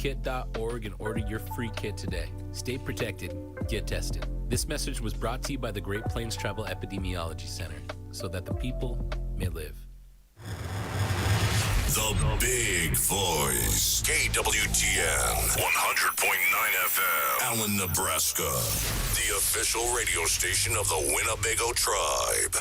testkit.org and order your free kit today. Stay protected. Get tested. This message was brought to you by the Great Plains Tribal Epidemiology Center, so that the people may live. The Big Voice. KWTN 100.9 FM. Allen, Nebraska. The official radio station of the Winnebago Tribe.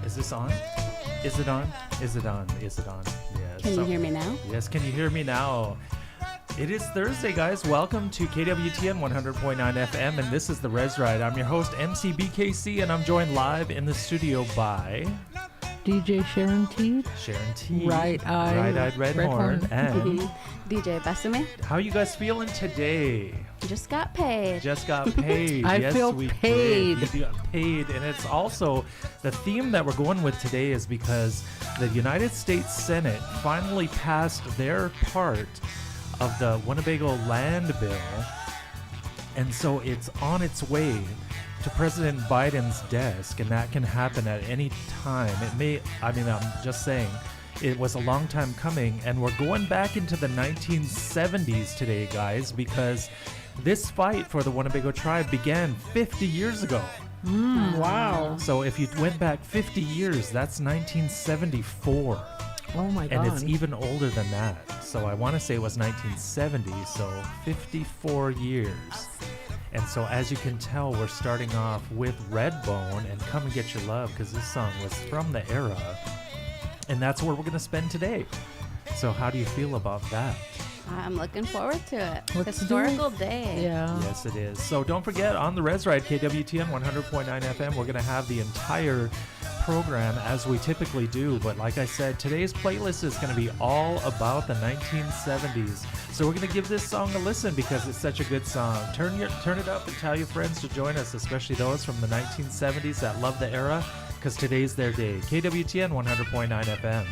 Is this on? Is it on? Is it on? Is it on? Yes. Can you hear me now? Yes, can you hear me now? It is Thursday, guys. Welcome to KWTN 100.9 FM, and this is the REZ RIDE. I'm your host, MC BKC, and I'm joined live in the studio by DJ Sharon Teed. Sharon Teed. Right-eyed Red Horn. And DJ Besame. How you guys feeling today? Just got paid. Just got paid. I yes, feel we paid. Did. You got paid. And it's also, the theme that we're going with today is because the United States Senate finally passed their part of the Winnebago Land Bill. And so it's on its way to President Biden's desk, and that can happen at any time. I'm just saying, it was a long time coming, and we're going back into the 1970s today, guys, because this fight for the Winnebago tribe began 50 years ago. Wow. So if you went back 50 years, that's 1974. Oh my God. And it's even older than that. So I want to say it was 1970, so 54 years. And so as you can tell, we're starting off with Redbone and Come and Get Your Love, because this song was from the era. And that's where we're going to spend today. So how do you feel about that? I'm looking forward to it. Let's Historical day. Yeah. Yes, it is. So don't forget, on the REZ RIDE, KWTN 100.9 FM, we're going to have the entire program as we typically do. But like I said, today's playlist is going to be all about the 1970s. So we're going to give this song a listen because it's such a good song. Turn it up and tell your friends to join us, especially those from the 1970s that love the era, because today's their day. KWTN 100.9 FM.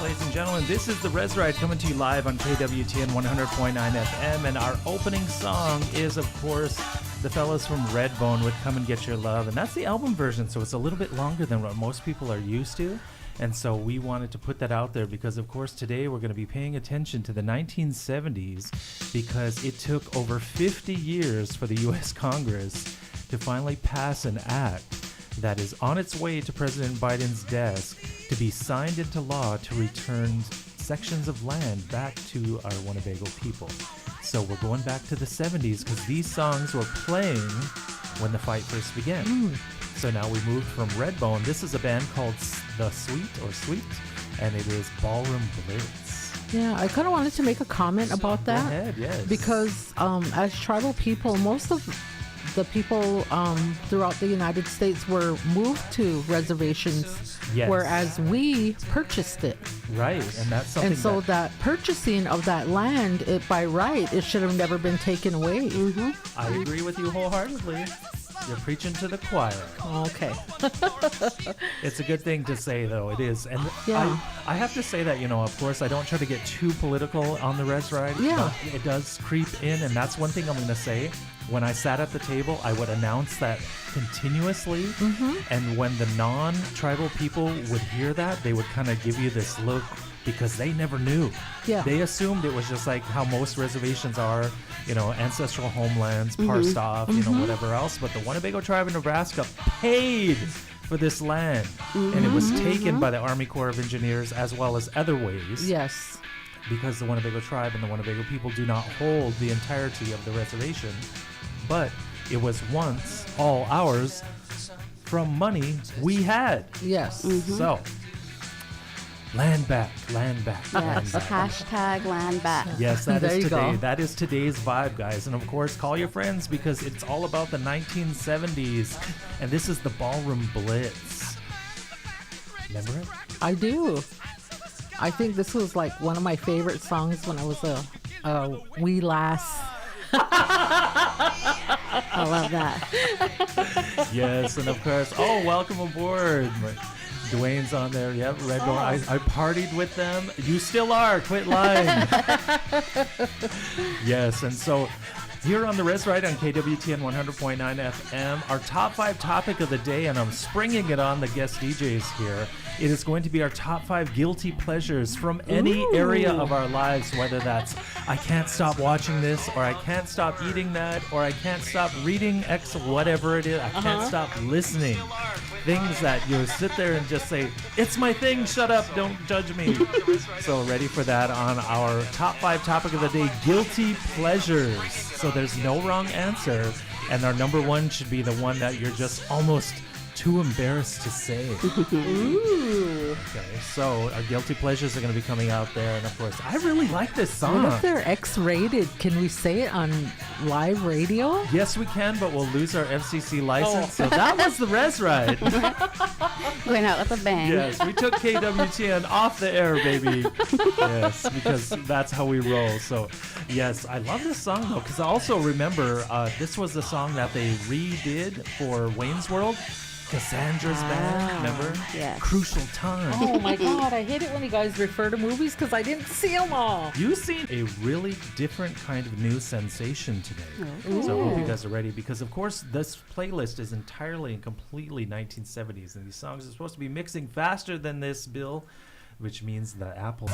ladies and gentlemen. This is the REZ Ride coming to you live on KWTN 100.9 FM. And our opening song is, of course, the fellas from Redbone with Come and Get Your Love. And that's the album version, so it's a little bit longer than what most people are used to. And so we wanted to put that out there because, of course, today we're going to be paying attention to the 1970s because it took over 50 years for the U.S. Congress to finally pass an act that is on its way to President Biden's desk to be signed into law to return sections of land back to our Winnebago people. So we're going back to the 70s because these songs were playing when the fight first began. So now we moved from Redbone. This is a band called The Sweet, and it is Ballroom Blitz. Yeah, I kind of wanted to make a comment about that. Go ahead, yes. Because as tribal people, most of the people throughout the United States were moved to reservations, Yes. whereas we purchased it. Right, and that's something And so that purchasing of that land, it by right, it should have never been taken away. I agree with you wholeheartedly. You're preaching to the choir. Okay. It's a good thing to say, though. It is. And Yeah. I have to say that, of course, I don't try to get too political on the REZ Ride. Yeah. But it does creep in, and that's one thing I'm going to say. When I sat at the table, I would announce that continuously. And when the non-tribal people would hear that, they would kind of give you this look because they never knew. Yeah. They assumed it was just like how most reservations are, ancestral homelands, parsed off, whatever else. But the Winnebago tribe in Nebraska paid for this land. And it was taken by the Army Corps of Engineers as well as other ways. Yes. Because the Winnebago tribe and the Winnebago people do not hold the entirety of the reservation. But it was once all ours from money we had. Yes. So, land back, land back, Yes, land back. hashtag land back. Yes, that There is you today. go. That is today's vibe, guys. And of course, call your friends because it's all about the 1970s. And this is the Ballroom Blitz. Remember it? I do. I think this was like one of my favorite songs when I was a wee lass. I love that. Yes, and of course, welcome aboard. Dwayne's on there. Yep, Redbone. I partied with them. You still are. Quit lying. Yes, and so here on the REZ Ride on KWTN 100.9 FM, our top 5 topic of the day, and I'm springing it on the guest DJs here. It is going to be our top 5 guilty pleasures from any area of our lives, whether that's I can't stop watching this, or I can't stop eating that, or I can't stop reading X, whatever it is. I can't stop listening. Things that you sit there and just say, it's my thing, shut up, don't judge me. So ready for that on our top 5 topic of the day, guilty pleasures. So there's no wrong answer, and our number 1 should be the one that you're just almost too embarrassed to say. Ooh. Okay, so our guilty pleasures are going to be coming out there, and of course, I really like this song. What if they're X-rated? Can we say it on live radio? Yes, we can, but we'll lose our FCC license. So that was the REZ Ride. Going out with a bang. Yes, we took KWTN off the air, baby. Yes, because that's how we roll. So, yes, I love this song, though, because I also remember this was the song that they redid for Wayne's World. Cassandra's band, remember? Yes. Crucial Time. Oh my God, I hate it when you guys refer to movies because I didn't see them all. You've seen a really different kind of new sensation today. So I hope you guys are ready because, of course, this playlist is entirely and completely 1970s. And these songs are supposed to be mixing faster than this, Bill, which means the Apple.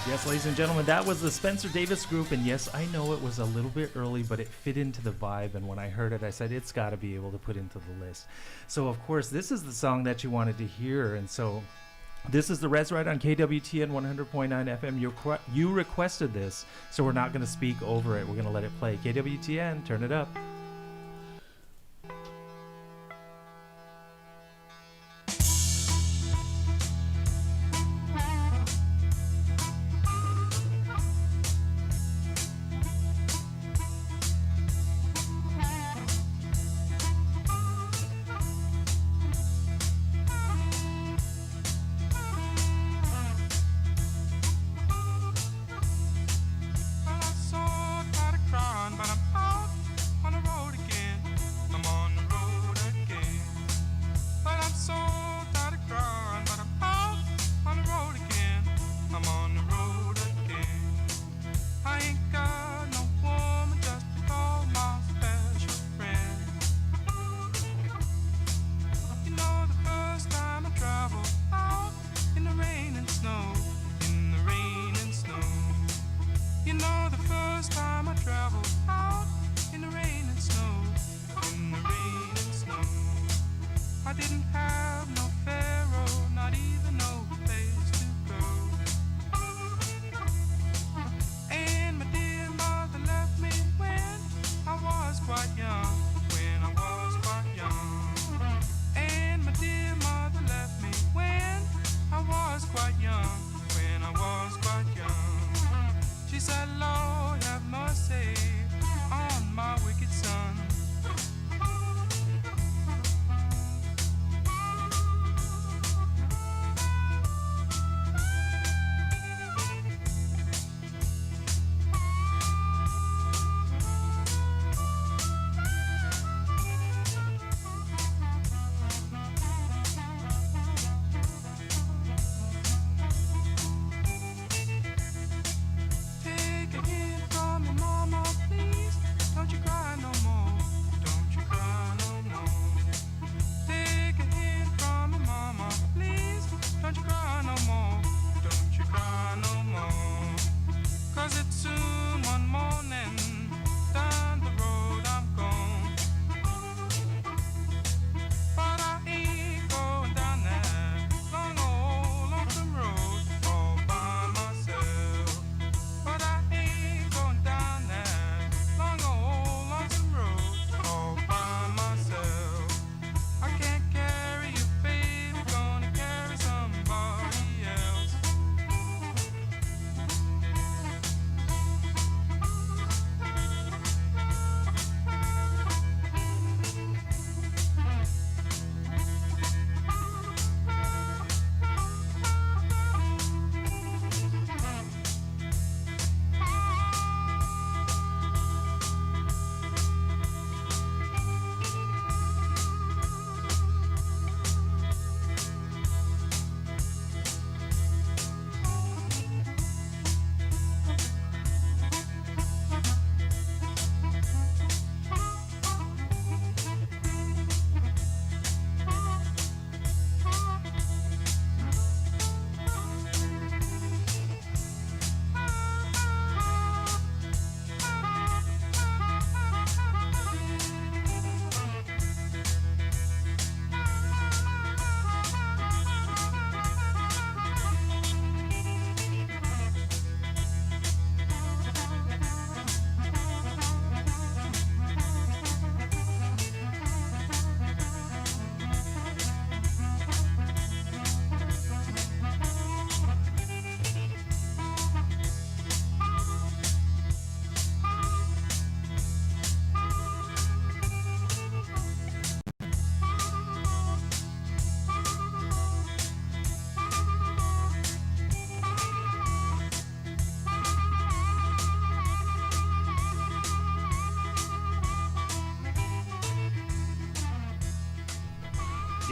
Yes, ladies and gentlemen, that was the Spencer Davis Group, and yes, I know it was a little bit early, but it fit into the vibe, and when I heard it, I said it's got to be able to put into the list. So, of course, this is the song that you wanted to hear, and so this is the REZ Ride on KWTN 100.9 FM. You requested this, so we're not going to speak over it. We're going to let it play. KWTN, turn it up.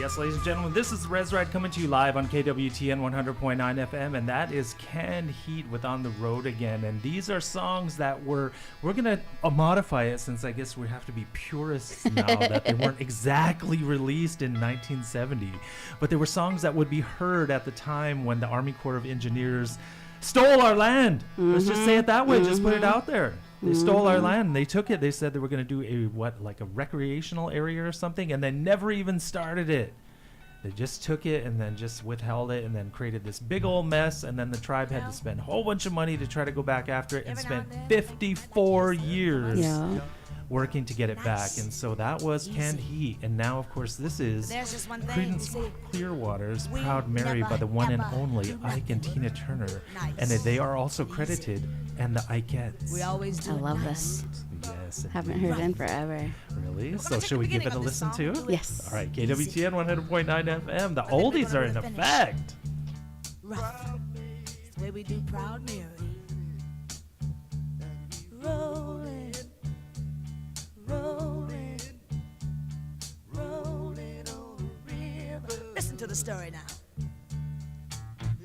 Yes, ladies and gentlemen, this is REZ Ride coming to you live on KWTN 100.9 FM, and that is Canned Heat with On the Road Again. And these are songs that we're going to modify it, since I guess we have to be purists now, that they weren't exactly released in 1970. But they were songs that would be heard at the time when the Army Corps of Engineers stole our land. Let's just say it that way. Just put it out there. They stole our land. They took it. They said they were going to do like a recreational area or something, and they never even started it. They just took it and then just withheld it and then created this big old mess. And then the tribe had to spend a whole bunch of money to try to go back after it, and spent 54 years working to get it back. And so that was Canned Heat. And now, of course, this is Creedence Clearwater's Proud Mary by the one and only Ike and Tina Turner. And they are also credited, and the Ikeettes. I love this. Yes. Haven't heard it in forever. Really? So should we give it a listen to? Yes. All right, KWTN 100.9 FM. The oldies are in effect. Rough. It's the way we do Proud Mary. Rolling, rolling, rolling on the river. Listen to the story now.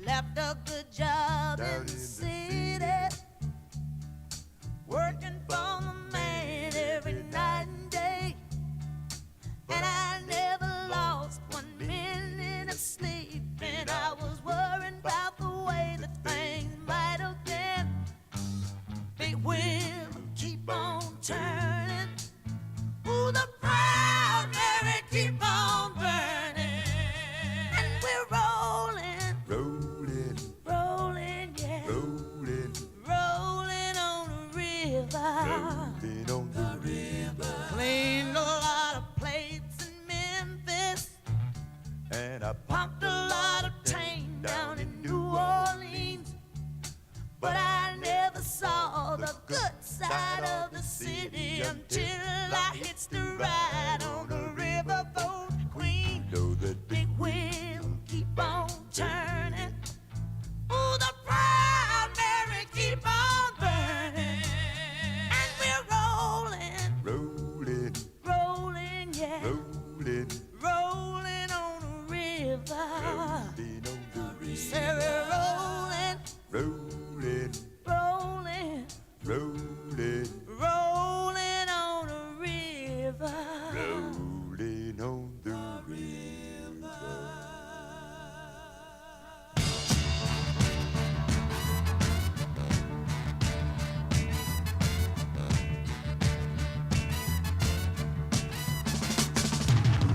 Left a good job in the city, working for the man every night and day. And I never lost 1 minute of sleep, and I was worrying about the way that things might have been. Big wheel keep on turning. Ooh, the Proud Mary keep on burning. And we're rolling, rolling, rolling, yeah, rolling, rolling on the river, rolling on the river. Cleaned a lot of plates in Memphis, and I pumped a lot of tang down in New Orleans. But I never saw the good side of the city until I hitched the ride on the riverboat Queen. Know that big wheel keep on turning. Ooh, the Proud Mary keep on burning. And we're rolling, rolling, rolling, yeah, rolling, rolling on the river. Rolling on the river. Say we're rolling, rolling, rolling, rolling, rolling on the river. Rolling on the river.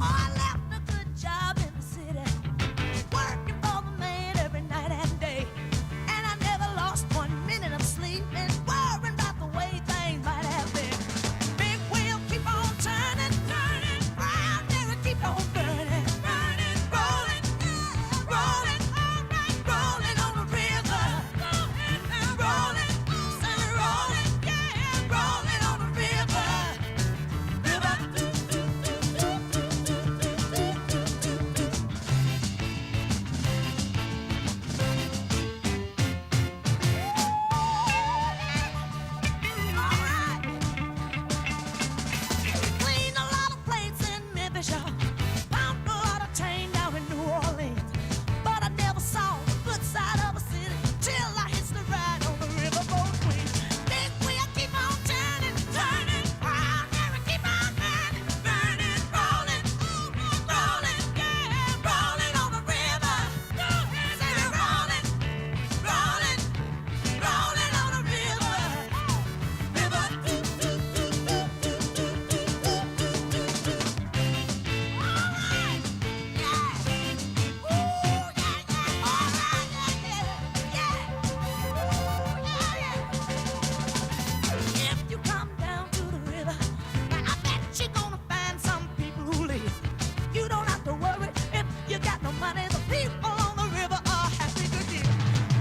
I left a good job in the city, working for the man every night and day. And I never lost 1 minute of sleep, and worrying about the way things might have been. Big wheel keep on turning, turning. Proud Mary keep on burning, burning, rolling, rolling, rolling on the river, rolling, say rolling, yeah, rolling on the river. Cleaned a lot of plates in Memphis, y'all. Pumped a lot of tang down in New Orleans. But I never saw the good side of a city till I hitched the ride on the riverboat Queen. Big wheel keep on turning, turning. Proud Mary keep on burning, burning, rolling, rolling, yeah, rolling on the river. Say we're rolling, rolling, rolling on the river. River, if you come down to the river, now I bet you're gonna find some people who live. You don't have to worry if you got no money. The people on the river are happy to give.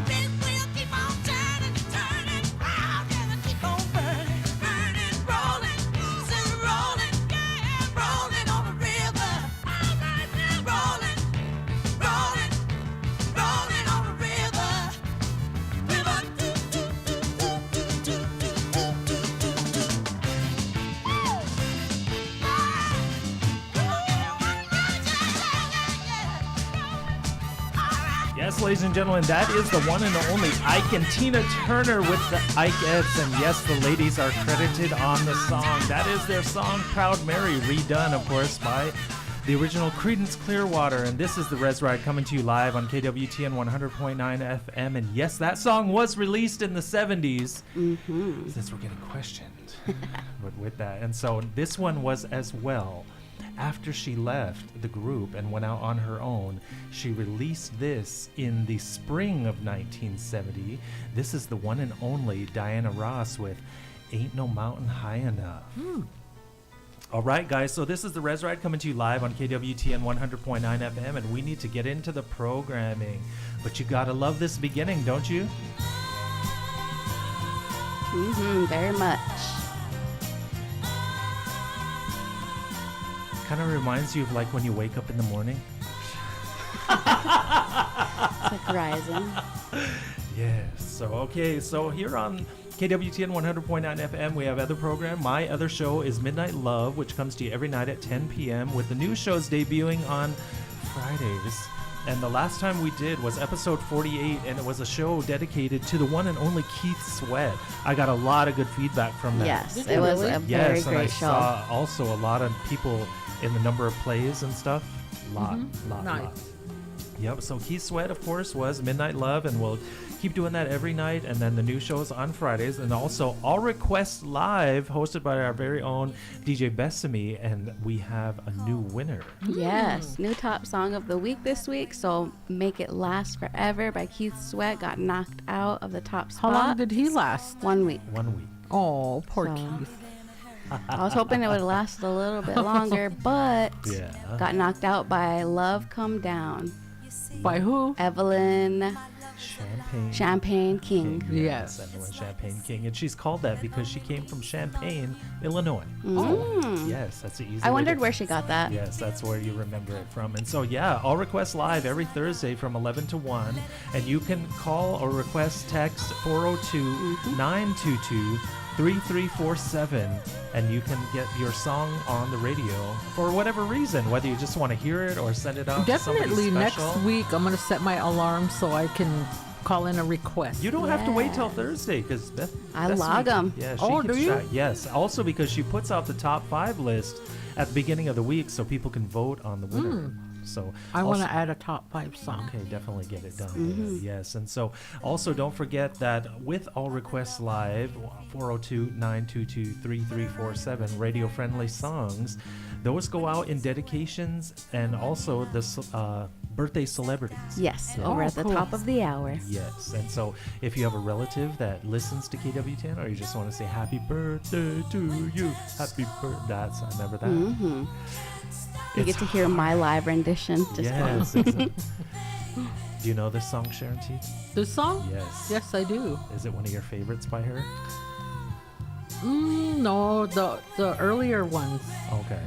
Big wheel keep on turning, turning. Proud Mary keep on burning, burning, rolling, still rolling, yeah, rolling on the river. Rolling, rolling, rolling on the river. River. Yes, ladies and gentlemen, that is the one and only Ike and Tina Turner with the Ikeettes. And yes, the ladies are credited on the song. That is their song, Proud Mary, redone, of course, by the original Creedence Clearwater, and this is the REZ Ride coming to you live on KWTN 100.9 FM. And yes, that song was released in the 70s, since we're getting questioned with that. And so this one was as well. After she left the group and went out on her own, she released this in the spring of 1970. This is the one and only Diana Ross with Ain't No Mountain High Enough. All right, guys, so this is the REZ Ride coming to you live on KWTN 100.9 FM, and we need to get into the programming. But you gotta love this beginning, don't you? Very much. Kind of reminds you of like when you wake up in the morning. It's like rising. Yes. So here on KWTN 100.9 FM, we have other program. My other show is Midnight Love, which comes to you every night at 10 p.m. with the new shows debuting on Fridays. And the last time we did was episode 48, and it was a show dedicated to the one and only Keith Sweat. I got a lot of good feedback from that. Yes, it was a very Yes, and I great show. saw also a lot of people in the number of plays and stuff. Lot. Nice. Yep, so Keith Sweat, of course, was Midnight Love, and we'll keep doing that every night. And then the new shows on Fridays, and also All Requests Live, hosted by our very own DJ Bessamy, and we have a new winner. Yes, new top song of the week this week. So Make It Last Forever by Keith Sweat got knocked out of the top spot. How long did he last? 1 week. 1 week. Oh, poor So- Keith. I was hoping it would last a little bit longer, but Yeah. got knocked out by Love Come Down. By who? Evelyn Champagne King. Yes. Evelyn Champagne King. And she's called that because she came from Champaign, Illinois. Yes, that's the easy I way wondered to- where she got that. Yes, that's where you remember it from. And so, yeah, All Requests Live every Thursday from 11 to 1. And you can call or request text 402-922-3347. And you can get your song on the radio for whatever reason, whether you just want to hear it or send it out to somebody Definitely special. next week I'm going to set my alarm so I can call in a request. You don't have to wait till Yes. Thursday because I log 'em. Yeah, she Oh, keeps do you? track. Yes. Also because she puts out the top 5 list at the beginning of the week so people can vote on the winner. So I want to also- add a top 5 song. Okay, definitely get it done. Yes, and so also don't forget that with All Requests Live, 402-922-3347, radio-friendly songs, those go out in dedications and also the birthday celebrities. Yes, Yeah. over Oh, at the cool. top of the hour. Yes, and so if you have a relative that listens to KW10 or you just want to say happy birthday to you, happy birthday, I remember that. You get to hear my live rendition. Just Yes. exactly. Do you know this song, Sharon T? This song? Yes. Yes, I do. Is it one of your favorites by her? No, the earlier ones. Okay.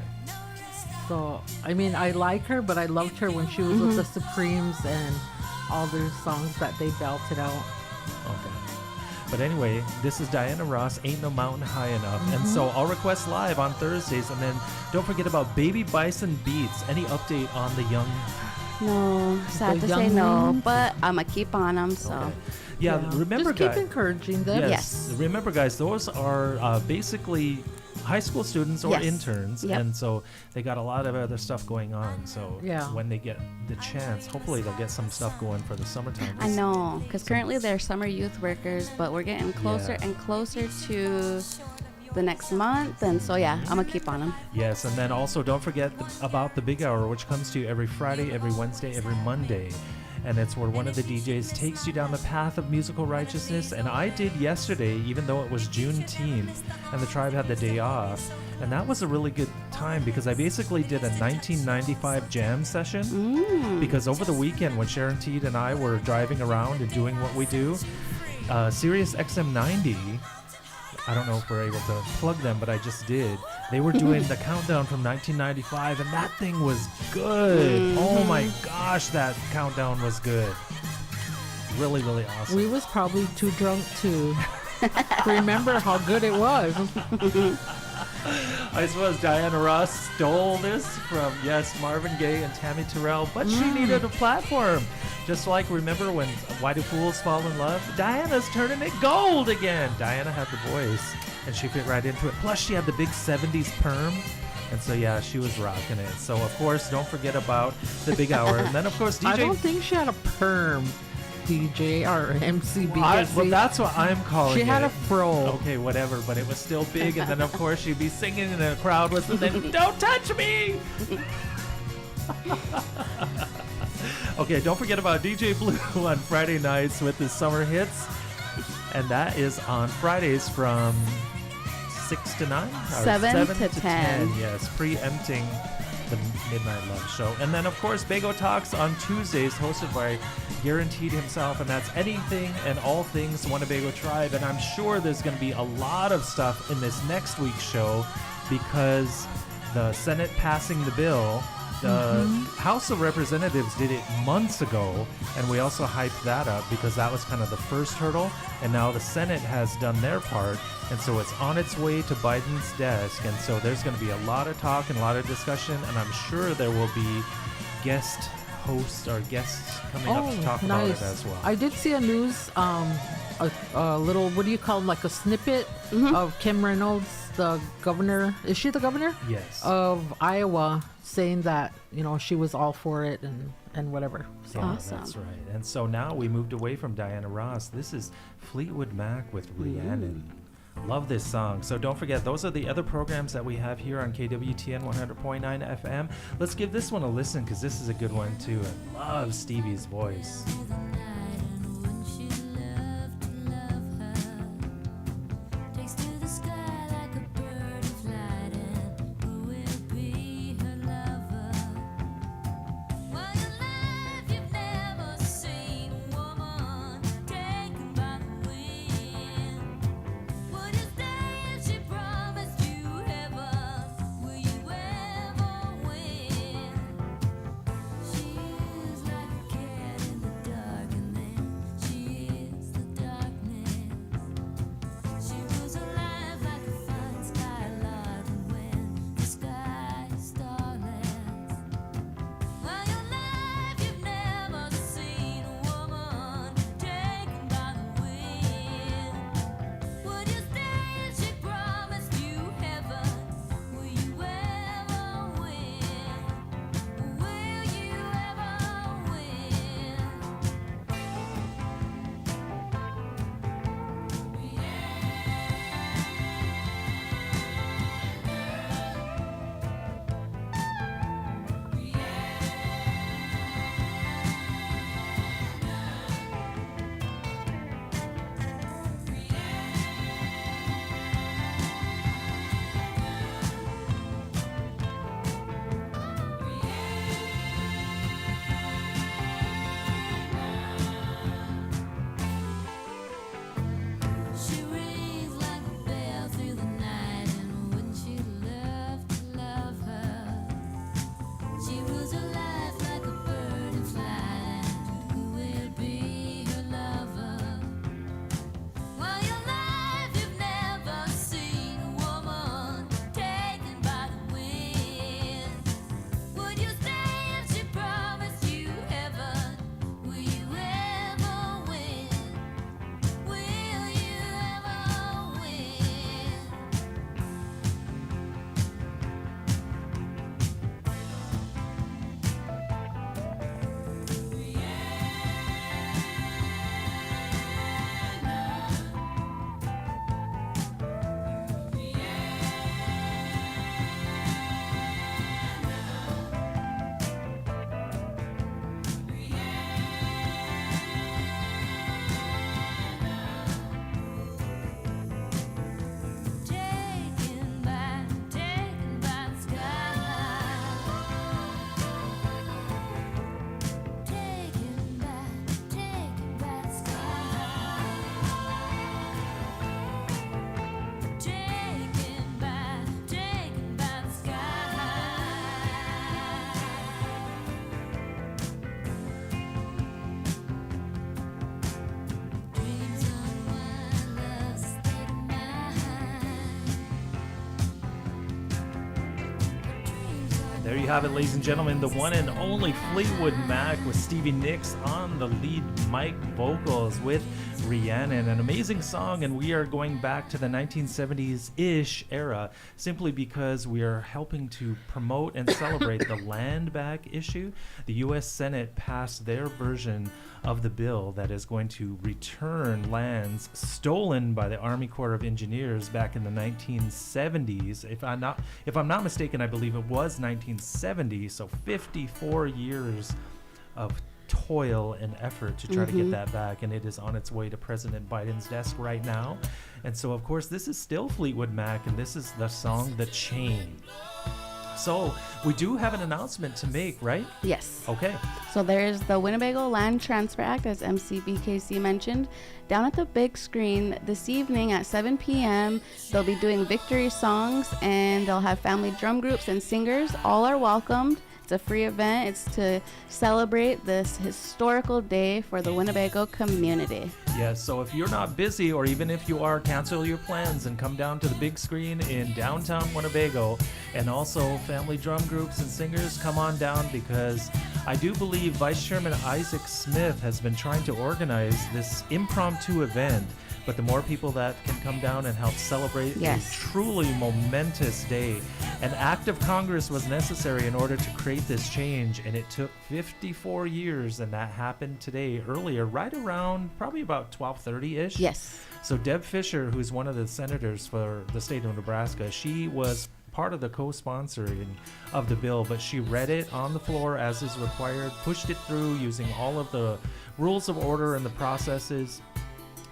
So, I mean, I like her, but I loved her when she was with the Supremes and all their songs that they belted out. Okay. But anyway, this is Diana Ross, Ain't No Mountain High Enough. And so I'll request live on Thursdays. And then don't forget about Baby Bison Beats. Any update on the young? No, sad The to say young no, ones? but I'm going to keep on them. So, Okay. Yeah, remember, Just keep guys. encouraging them. Yes. Remember, guys, those are basically high school students or Yes. interns. Yep. And so they got a lot of other stuff going on. So Yeah. when they get the chance, hopefully they'll get some stuff going for the summertime. I know, because currently they're summer youth workers, but we're getting closer Yeah. and closer to the next month. And so, yeah, I'm going to keep on them. Yes, and then also don't forget about the Big Hour, which comes to you every Friday, every Wednesday, every Monday. And it's where one of the DJs takes you down the path of musical righteousness. And I did yesterday, even though it was Juneteenth and the tribe had the day off. And that was a really good time because I basically did a 1995 jam session. Because over the weekend when Sharon Teed and I were driving around and doing what we do, Sirius XM 90, I don't know if we're able to plug them, but I just did. They were doing the countdown from 1995, and that thing was good. Oh my gosh, that countdown was good. Really, really awesome. We was probably too drunk to remember how good it was. I suppose Diana Ross stole this from, yes, Marvin Gaye and Tammy Terrell, but she needed a platform. Just like, remember when Why Do Fools Fall in Love? Diana's turning it gold again. Diana had the voice, and she fit right into it. Plus, she had the big 70s perm. And so, yeah, she was rocking it. So, of course, don't forget about the big hour. And then, of course, DJ... I don't think she had a perm, DJ or MC BKC. Well, that's what I'm calling She it. had a fro. Okay, whatever, but it was still big. And then, of course, she'd be singing and the crowd was then, don't touch me! Okay, don't forget about DJ Blue on Friday nights with his summer hits. And that is on Fridays from 6 to 9? Or 7 to 10. Yes, preempting the Midnight Love Show. And then, of course, Bago Talks on Tuesdays, hosted by Guaranteed himself. And that's anything and all things Winnebago Tribe. And I'm sure there's going to be a lot of stuff in this next week's show because the Senate passing the bill. The House of Representatives did it months ago, and we also hyped that up because that was kind of the first hurdle, and now the Senate has done their part, and so it's on its way to Biden's desk, and so there's going to be a lot of talk and a lot of discussion, and I'm sure there will be guest hosts or guests coming up to talk about it as well. I did see a news, a little, what do you call them, like a snippet of Kim Reynolds, the governor. Is she the governor? Yes. Of Iowa, saying that, she was all for it and whatever. So. Yeah, Awesome. that's right. And so now we moved away from Diana Ross. This is Fleetwood Mac with Rhiannon. Love this song. So don't forget, those are the other programs that we have here on KWTN 100.9 FM. Let's give this one a listen because this is a good one too. I love Stevie's voice. She's like a cat in the dark. There you have it, ladies and gentlemen, the one and only Fleetwood Mac with Stevie Nicks on the lead mic vocals with Rhiannon. An amazing song, and we are going back to the 1970s-ish era simply because we are helping to promote and celebrate the land back issue. The U.S. Senate passed their version of the bill that is going to return lands stolen by the Army Corps of Engineers back in the 1970s. If I'm not mistaken, I believe it was 1970, so 54 years of toil and effort to try to get that back, and it is on its way to President Biden's desk right now. And so, of course, this is still Fleetwood Mac, and this is the song The Chain. So we do have an announcement to make, right? Yes. Okay. So there's the Winnebago Land Transfer Act, as MC BKC mentioned, down at the big screen this evening at 7 p.m. They'll be doing victory songs, and they'll have family drum groups and singers. All are welcomed. It's a free event. It's to celebrate this historical day for the Winnebago community. Yes, so if you're not busy, or even if you are, cancel your plans and come down to the big screen in downtown Winnebago. And also family drum groups and singers, come on down, because I do believe Vice Chairman Isaac Smith has been trying to organize this impromptu event. But the more people that can come down and help celebrate a truly momentous day. An act of Congress was necessary in order to create this change, and it took 54 years, and that happened today, earlier, right around probably about 12:30-ish. Yes. So Deb Fisher, who's one of the senators for the state of Nebraska, she was part of the co-sponsoring of the bill, but she read it on the floor as is required, pushed it through using all of the rules of order and the processes,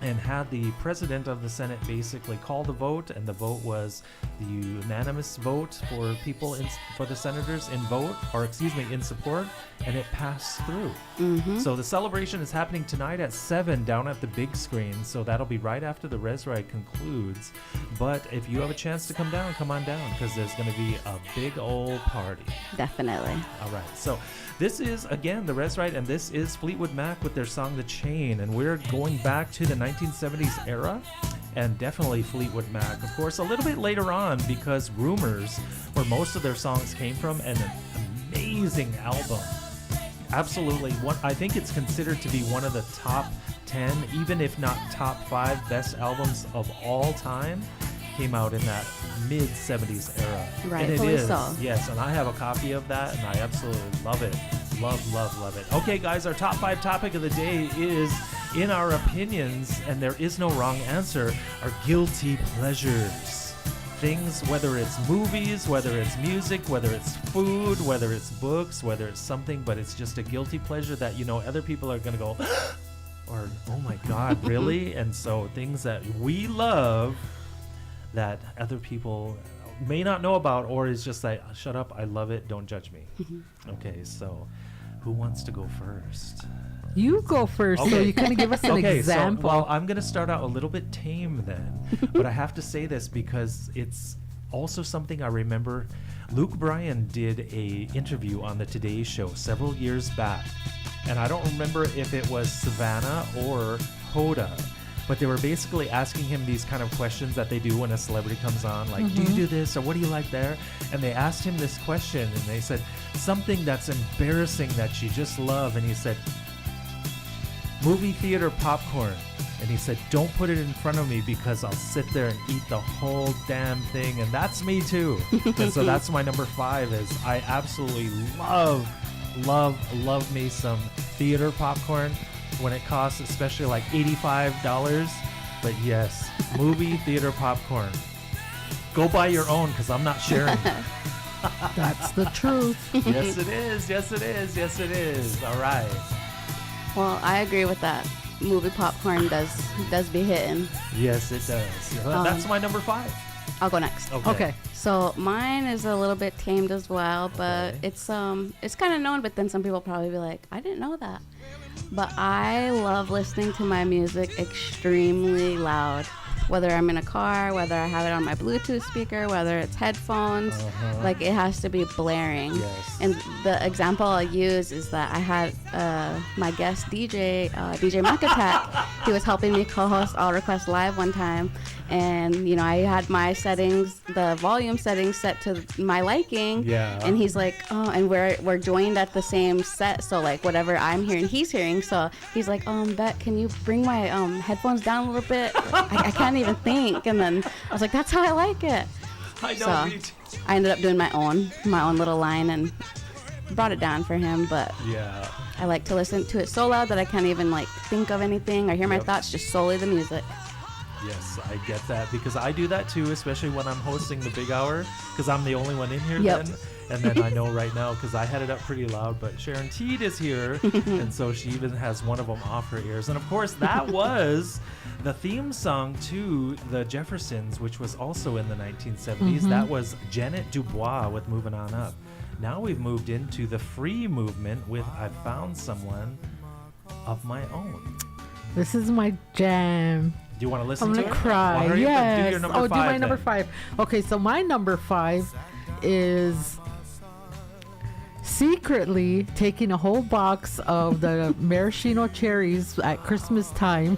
and had the president of the Senate basically call the vote, and the vote was the unanimous vote for people for the senators in support, and it passed through. So the celebration is happening tonight at 7 down at the big screen, so that'll be right after the REZ RIDE concludes. But if you have a chance to come down, come on down, because there's going to be a big old party. Definitely. All right, so this is, again, the REZ RIDE, and this is Fleetwood Mac with their song The Chain, and we're going back to the 1970s era, and definitely Fleetwood Mac, of course, a little bit later on, because Rumors, where most of their songs came from, and an amazing album. Absolutely, I think it's considered to be one of the top 10, even if not top 5 best albums of all time, came out in that mid-70s era. Rightfully and it is, so. yes, and I have a copy of that, and I absolutely love it. Love it. Okay, guys, our top 5 topic of the day is, in our opinions, and there is no wrong answer, our guilty pleasures. Things, whether it's movies, whether it's music, whether it's food, whether it's books, whether it's something, but it's just a guilty pleasure that, you know, other people are going to go, or, oh my God, really? And so things that we love that other people may not know about, or is just like, shut up, I love it, don't judge me. Okay, so who wants to go first? You go first, so you kind of give us an example. So, well, I'm going to start out a little bit tame then, but I have to say this because it's also something I remember. Luke Bryan did a interview on the Today Show several years back, and I don't remember if it was Savannah or Hoda, but they were basically asking him these kind of questions that they do when a celebrity comes on, like, do you do this, or what do you like there? And they asked him this question, and they said, something that's embarrassing that you just love, and he said, movie theater popcorn. And he said, don't put it in front of me because I'll sit there and eat the whole damn thing. And that's me too. And so that's my number 5 is I absolutely love me some theater popcorn when it costs especially like $85. But yes, movie theater popcorn. Go buy your own because I'm not sharing. That's the truth. Yes, it is. Yes, it is. Yes, it is. All right. Well, I agree with that. Movie popcorn does be hitting. Yes, it does. That's my number 5. I'll go next. Okay. So mine is a little bit tamed as well, but it's kind of known. But then some people probably be like, I didn't know that. But I love listening to my music extremely loud. whether I'm in a car, whether I have it on my Bluetooth speaker, whether it's headphones, like it has to be blaring. Yes. And the example I'll use is that I had my guest DJ, DJ Mac Attack. He was helping me co-host All Request Live one time. And, you know, I had my settings, the volume settings set to my liking. Yeah. And he's like, oh, and we're joined at the same set. So, like, whatever I'm hearing, he's hearing. So he's like, Bet, can you bring my headphones down a little bit? I can't even think. And then I was like, that's how I like it. I know. So I ended up doing my own little line and brought it down for him. But Yeah. I like to listen to it so loud that I can't even, like, think of anything or hear my thoughts, just solely the music. Yes, I get that because I do that too, especially when I'm hosting the big hour because I'm the only one in here Yep. then. And then I know right now because I had it up pretty loud, but Sharon Teed is here and so she even has one of them off her ears. And of course, that was the theme song to the Jeffersons, which was also in the 1970s. That was Janet Dubois with Moving On Up. Now we've moved into the free movement with I Found Someone of My Own. This is my jam. Do you want to listen I'm to gonna it? cry. Well, hurry up and do Yes. your number Do five my number then. 5. Okay, so my number 5 is secretly taking a whole box of the maraschino cherries at Christmas time.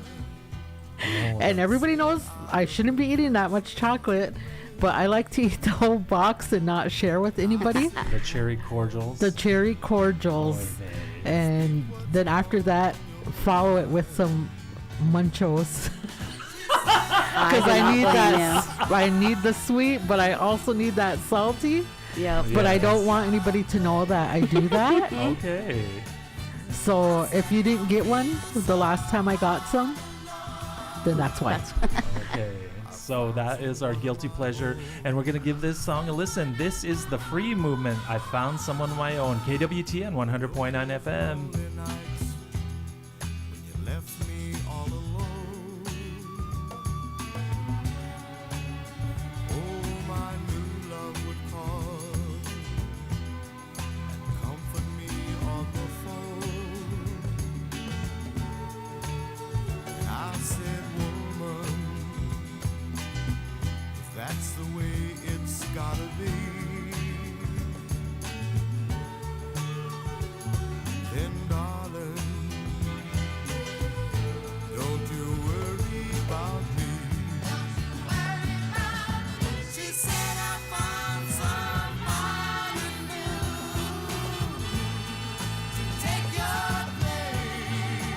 And everybody knows I shouldn't be eating that much chocolate, but I like to eat the whole box and not share with anybody. The cherry cordials. The cherry cordials. Oy vey. And then after that, follow it with some munchos. Because I need that. I need the sweet, but I also need that salty. Yep. But I Yes. don't want anybody to know that I do that. Okay. So if you didn't get one the last time I got some, then that's why. Okay. So that is our guilty pleasure, and we're gonna give this song a listen. This is the free movement. I Found Someone of My Own. KWTN 100.9 FM. Left me all alone. Oh, my new love would call and comfort me on the phone. And I said, woman, if that's the way it's gotta be, then darling, don't you worry about me. She said I found somebody new to take your place.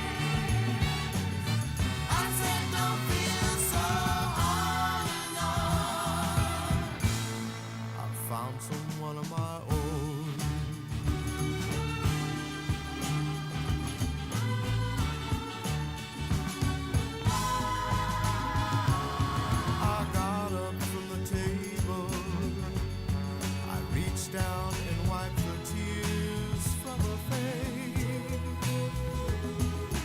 I said don't feel so all alone. I found someone of my own. I got up from the table. I reached down and wiped the tears from her face.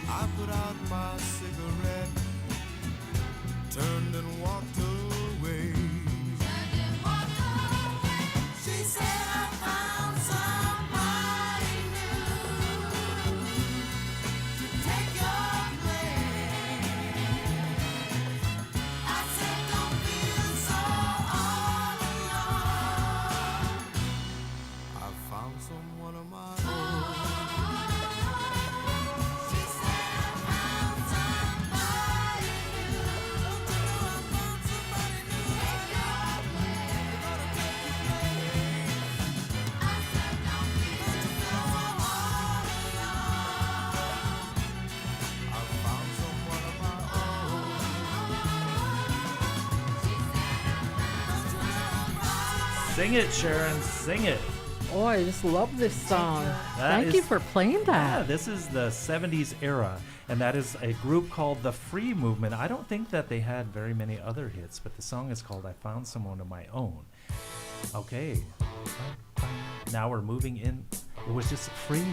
I put out my cigarette, turned and walked away. She said I found somebody new to take your place. I said, don't feel so all alone. I found someone of my own. She said, I found somebody new. Don't you know I found somebody new? Take your place. Gonna take your place. I said, don't feel so all alone. I found someone of my own. Sing it, Sharon. Sing it. Oh, I just love this song. That Thank you is- for playing Yeah, that. this is the 70s era, and that is a group called the Free Movement. I don't think that they had very many other hits, but the song is called I Found Someone of My Own. Okay. Now we're moving in. It was just free.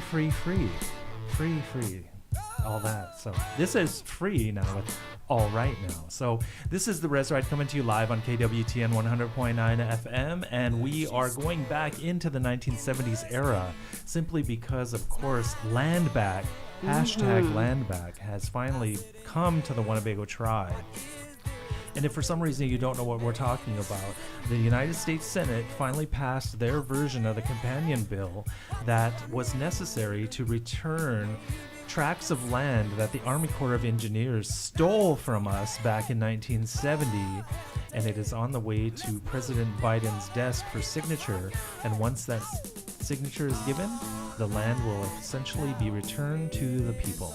All that. So this is free now with All Right Now. So this is the REZ Ride coming to you live on KWTN 100.9 FM, and we are going back into the 1970s era simply because, of course, Land Back, hashtag Land Back, has finally come to the Winnebago tribe. And if for some reason you don't know what we're talking about, the United States Senate finally passed their version of the companion bill that was necessary to return tracts of land that the Army Corps of Engineers stole from us back in 1970, and it is on the way to President Biden's desk for signature. And once that signature is given, the land will essentially be returned to the people.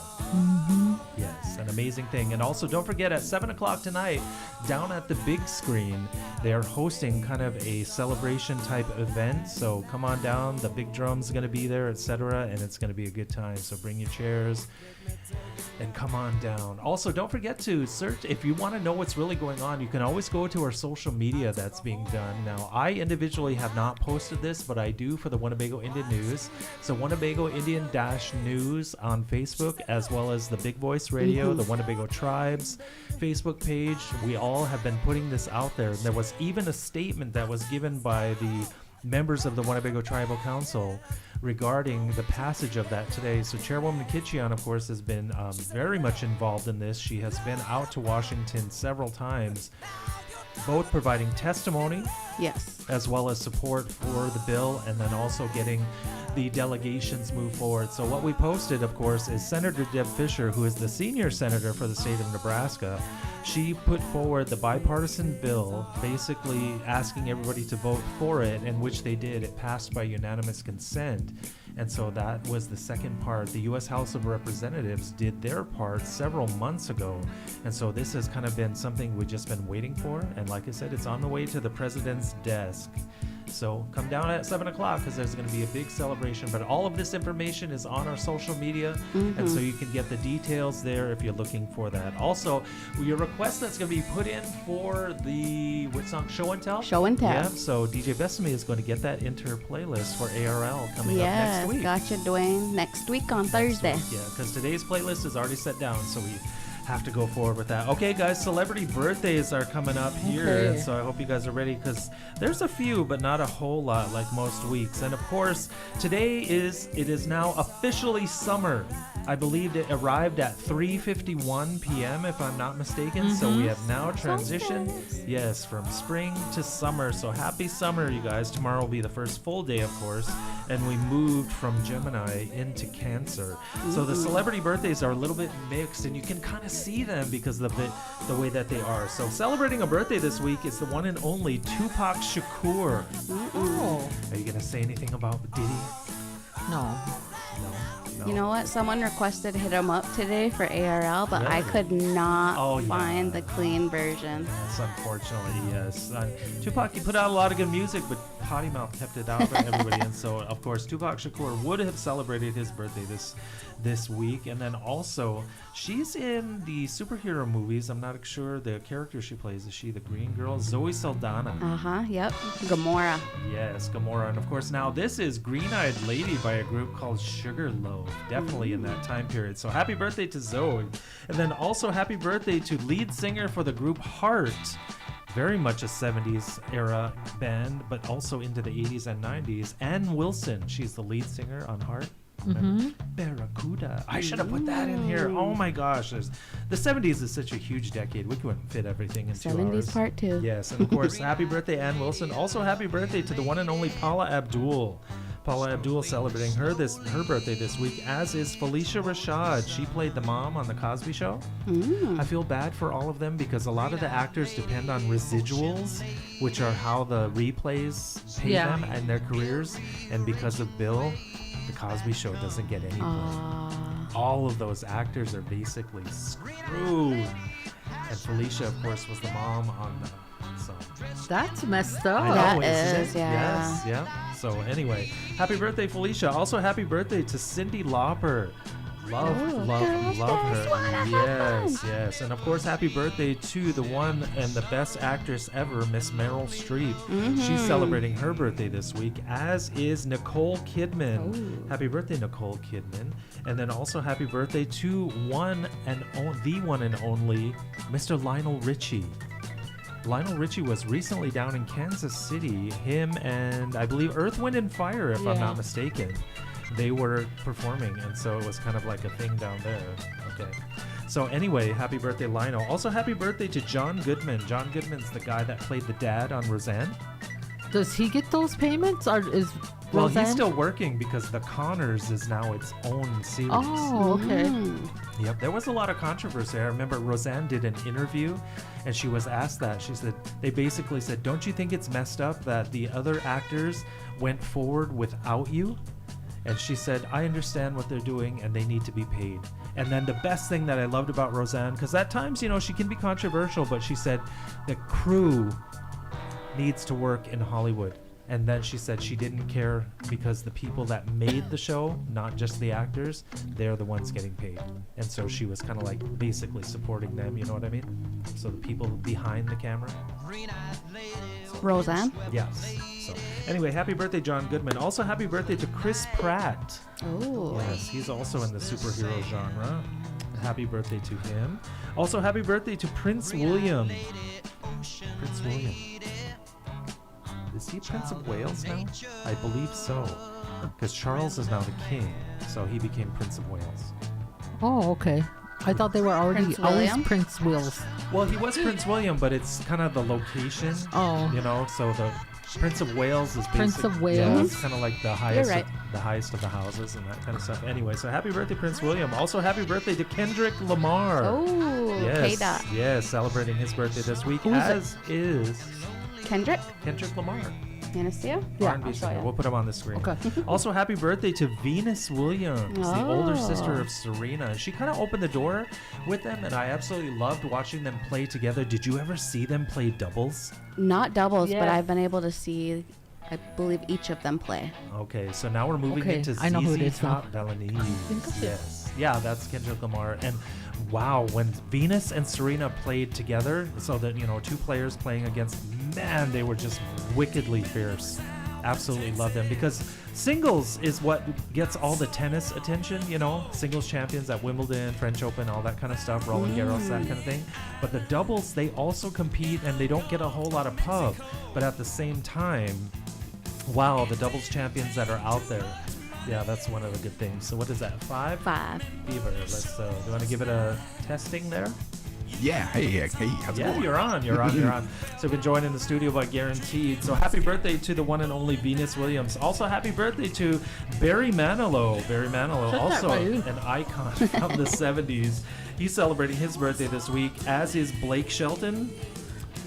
Yes, an amazing thing. And also, don't forget, at 7 o'clock tonight, down at the big screen, they are hosting kind of a celebration type event. So come on down, the big drum's going to be there, etc., and it's going to be a good time. So bring your chairs and come on down. Also, don't forget to search. If you want to know what's really going on, you can always go to our social media that's being done. Now, I individually have not posted this, but I do for the Winnebago Indian News. So Winnebago Indian News on Facebook, as well as the Big Voice Radio, the Winnebago Tribes Facebook page. We all have been putting this out there. And there was even a statement that was given by the members of the Winnebago Tribal Council regarding the passage of that today. So Chairwoman Kitchian, of course, has been very much involved in this. She has been out to Washington several times, both providing testimony, Yes. as well as support for the bill, and then also getting the delegations move forward. So what we posted, of course, is Senator Deb Fisher, who is the senior senator for the state of Nebraska. She put forward the bipartisan bill, basically asking everybody to vote for it, and which they did. It passed by unanimous consent. And so that was the second part. The U.S. House of Representatives did their part several months ago. And so this has kind of been something we've just been waiting for. And like I said, it's on the way to the president's desk. So come down at 7 o'clock because there's going to be a big celebration. But all of this information is on our social media. And so you can get the details there if you're looking for that. Also, your request that's going to be put in for the, what song? Show and Tell? Show and Tell. Yeah, so DJ Besame is going to get that into her playlist for ARL coming up Yes. next week. Gotcha, Dwayne. Next week on Thursday. Yeah, because today's playlist is already set down, so we have to go forward with that. Okay, guys, celebrity birthdays are coming up here, Okay. so I hope you guys are ready because there's a few, but not a whole lot like most weeks. And of course, it is now officially summer. I believe it arrived at 3:51 p.m. if I'm not mistaken. So we have now transitioned, yes, from spring to summer. So happy summer, you guys. Tomorrow will be the first full day, of course, and we moved from Gemini into Cancer. So the celebrity birthdays are a little bit mixed, and you can kind of see them because of the way that they are. So celebrating a birthday this week is the one and only Tupac Shakur. Oh, Are you gonna say anything about Diddy? no. No. You know what? Someone requested hit him up today for ARL, but I Really? could not Oh, yeah. find the clean version. Yes, unfortunately, yes. Tupac, he put out a lot of good music, but Potty Mouth kept it out for everybody. And so, of course, Tupac Shakur would have celebrated his birthday this week. And then also, she's in the superhero movies. I'm not sure the character she plays. Is she the Green Girl? Zoe Saldana. Yep. Gamora. Yes, Gamora. And of course, now this is Green Eyed Lady by a group called Sugarloaf. Definitely in that time period. So happy birthday to Zoe. And then also happy birthday to lead singer for the group Heart. Very much a 70s era band, but also into the 80s and 90s. Ann Wilson, she's the lead singer on Heart. Barracuda. I should have put that in here. Oh my gosh. The 70s is such a huge decade. We couldn't fit everything in 2 hours. 70s part 2. Yes, and of course, happy birthday, Ann Wilson. Also, happy birthday to the one and only Paula Abdul. Paula Abdul celebrating her birthday this week, as is Felicia Rashad. She played the mom on The Cosby Show. I feel bad for all of them because a lot of the actors depend on residuals, which are how the replays pay Yeah. them and their careers. And because of Bill, The Cosby Show doesn't get any play. All of those actors are basically screwed. And Felicia, of course, was the mom on the. So That's messed up. I know, That isn't is, it? yeah. Yes, yeah. So anyway, happy birthday, Felicia. Also, happy birthday to Cyndi Lauper. Love her. Yes. And of course, happy birthday to the one and the best actress ever, Miss Meryl Streep. She's celebrating her birthday this week, as is Nicole Kidman. Happy birthday, Nicole Kidman. And then also happy birthday to the one and only Mr. Lionel Richie. Lionel Richie was recently down in Kansas City. Him and I believe Earth, Wind, and Fire, if I'm not mistaken. They were performing, and so it was kind of like a thing down there. Okay. So anyway, happy birthday, Lionel. Also, happy birthday to John Goodman. John Goodman's the guy that played the dad on Roseanne. Does he get those payments, or is Well, Roseanne? he's still working because The Connors is now its own series. Oh, okay. Yep, there was a lot of controversy. I remember Roseanne did an interview and she was asked that. She said, they basically said, don't you think it's messed up that the other actors went forward without you? And she said, I understand what they're doing and they need to be paid. And then the best thing that I loved about Roseanne, because at times, you know, she can be controversial, but she said the crew needs to work in Hollywood. And then she said she didn't care because the people that made the show, not just the actors, they're the ones getting paid. And so she was kind of like basically supporting them, you know what I mean? So the people behind the camera. Roseanne. Yes. So anyway, happy birthday, John Goodman. Also, happy birthday to Chris Pratt. Oh. Yes, he's also in the superhero genre. Happy birthday to him. Also, happy birthday to Prince William. Prince William. Is he Prince of Wales now? I believe so. Because Charles is now the king, so he became Prince of Wales. Oh, okay. I thought they were already Prince always William? Prince Wills. Well, he was Prince William, but it's kind of the location. Oh. You know, so the Prince of Wales is Prince basic- of Yeah, Wales? it's kind of like the highest, right. the highest of the houses and that kind of stuff. Anyway, so happy birthday, Prince William. Also, happy birthday to Kendrick Lamar. Oh, yes, K-Dot. yes, celebrating his birthday this week, Who's it? as is Kendrick. Kendrick Lamar. You want to see her? Yeah. R&B I'll show singer. you. We'll put him on the screen. Okay. Also, happy birthday to Venus Williams, the older Oh. sister of Serena. She kind of opened the door with them, and I absolutely loved watching them play together. Did you ever see them play doubles? Not doubles, but Yes. I've been able to see, I believe, each of them play. Okay, so now we're moving Okay, into I know who it ZZ is now. Top Balinese. Yes. Yeah, that's Kendrick Lamar. And wow, when Venus and Serena played together, so that, you know, two players playing against, man, they were just wickedly fierce. Absolutely love them because singles is what gets all the tennis attention, you know, singles champions at Wimbledon, French Open, all that kind of stuff, Roland Garros, that kind of thing. But the doubles, they also compete and they don't get a whole lot of pub. But at the same time, wow, the doubles champions that are out there, yeah, that's one of the good things. So what is that, 5? 5. Beaver, let's, do you want to give it a testing there? Yeah. Hey, how's it Yeah, going? you're on. So we've been joined in the studio by Guaranteed. So happy birthday to the one and only Venus Williams. Also happy birthday to Barry Manilow. Barry Manilow, Shut that also way. an icon of the 70s. He's celebrating his birthday this week, as is Blake Shelton.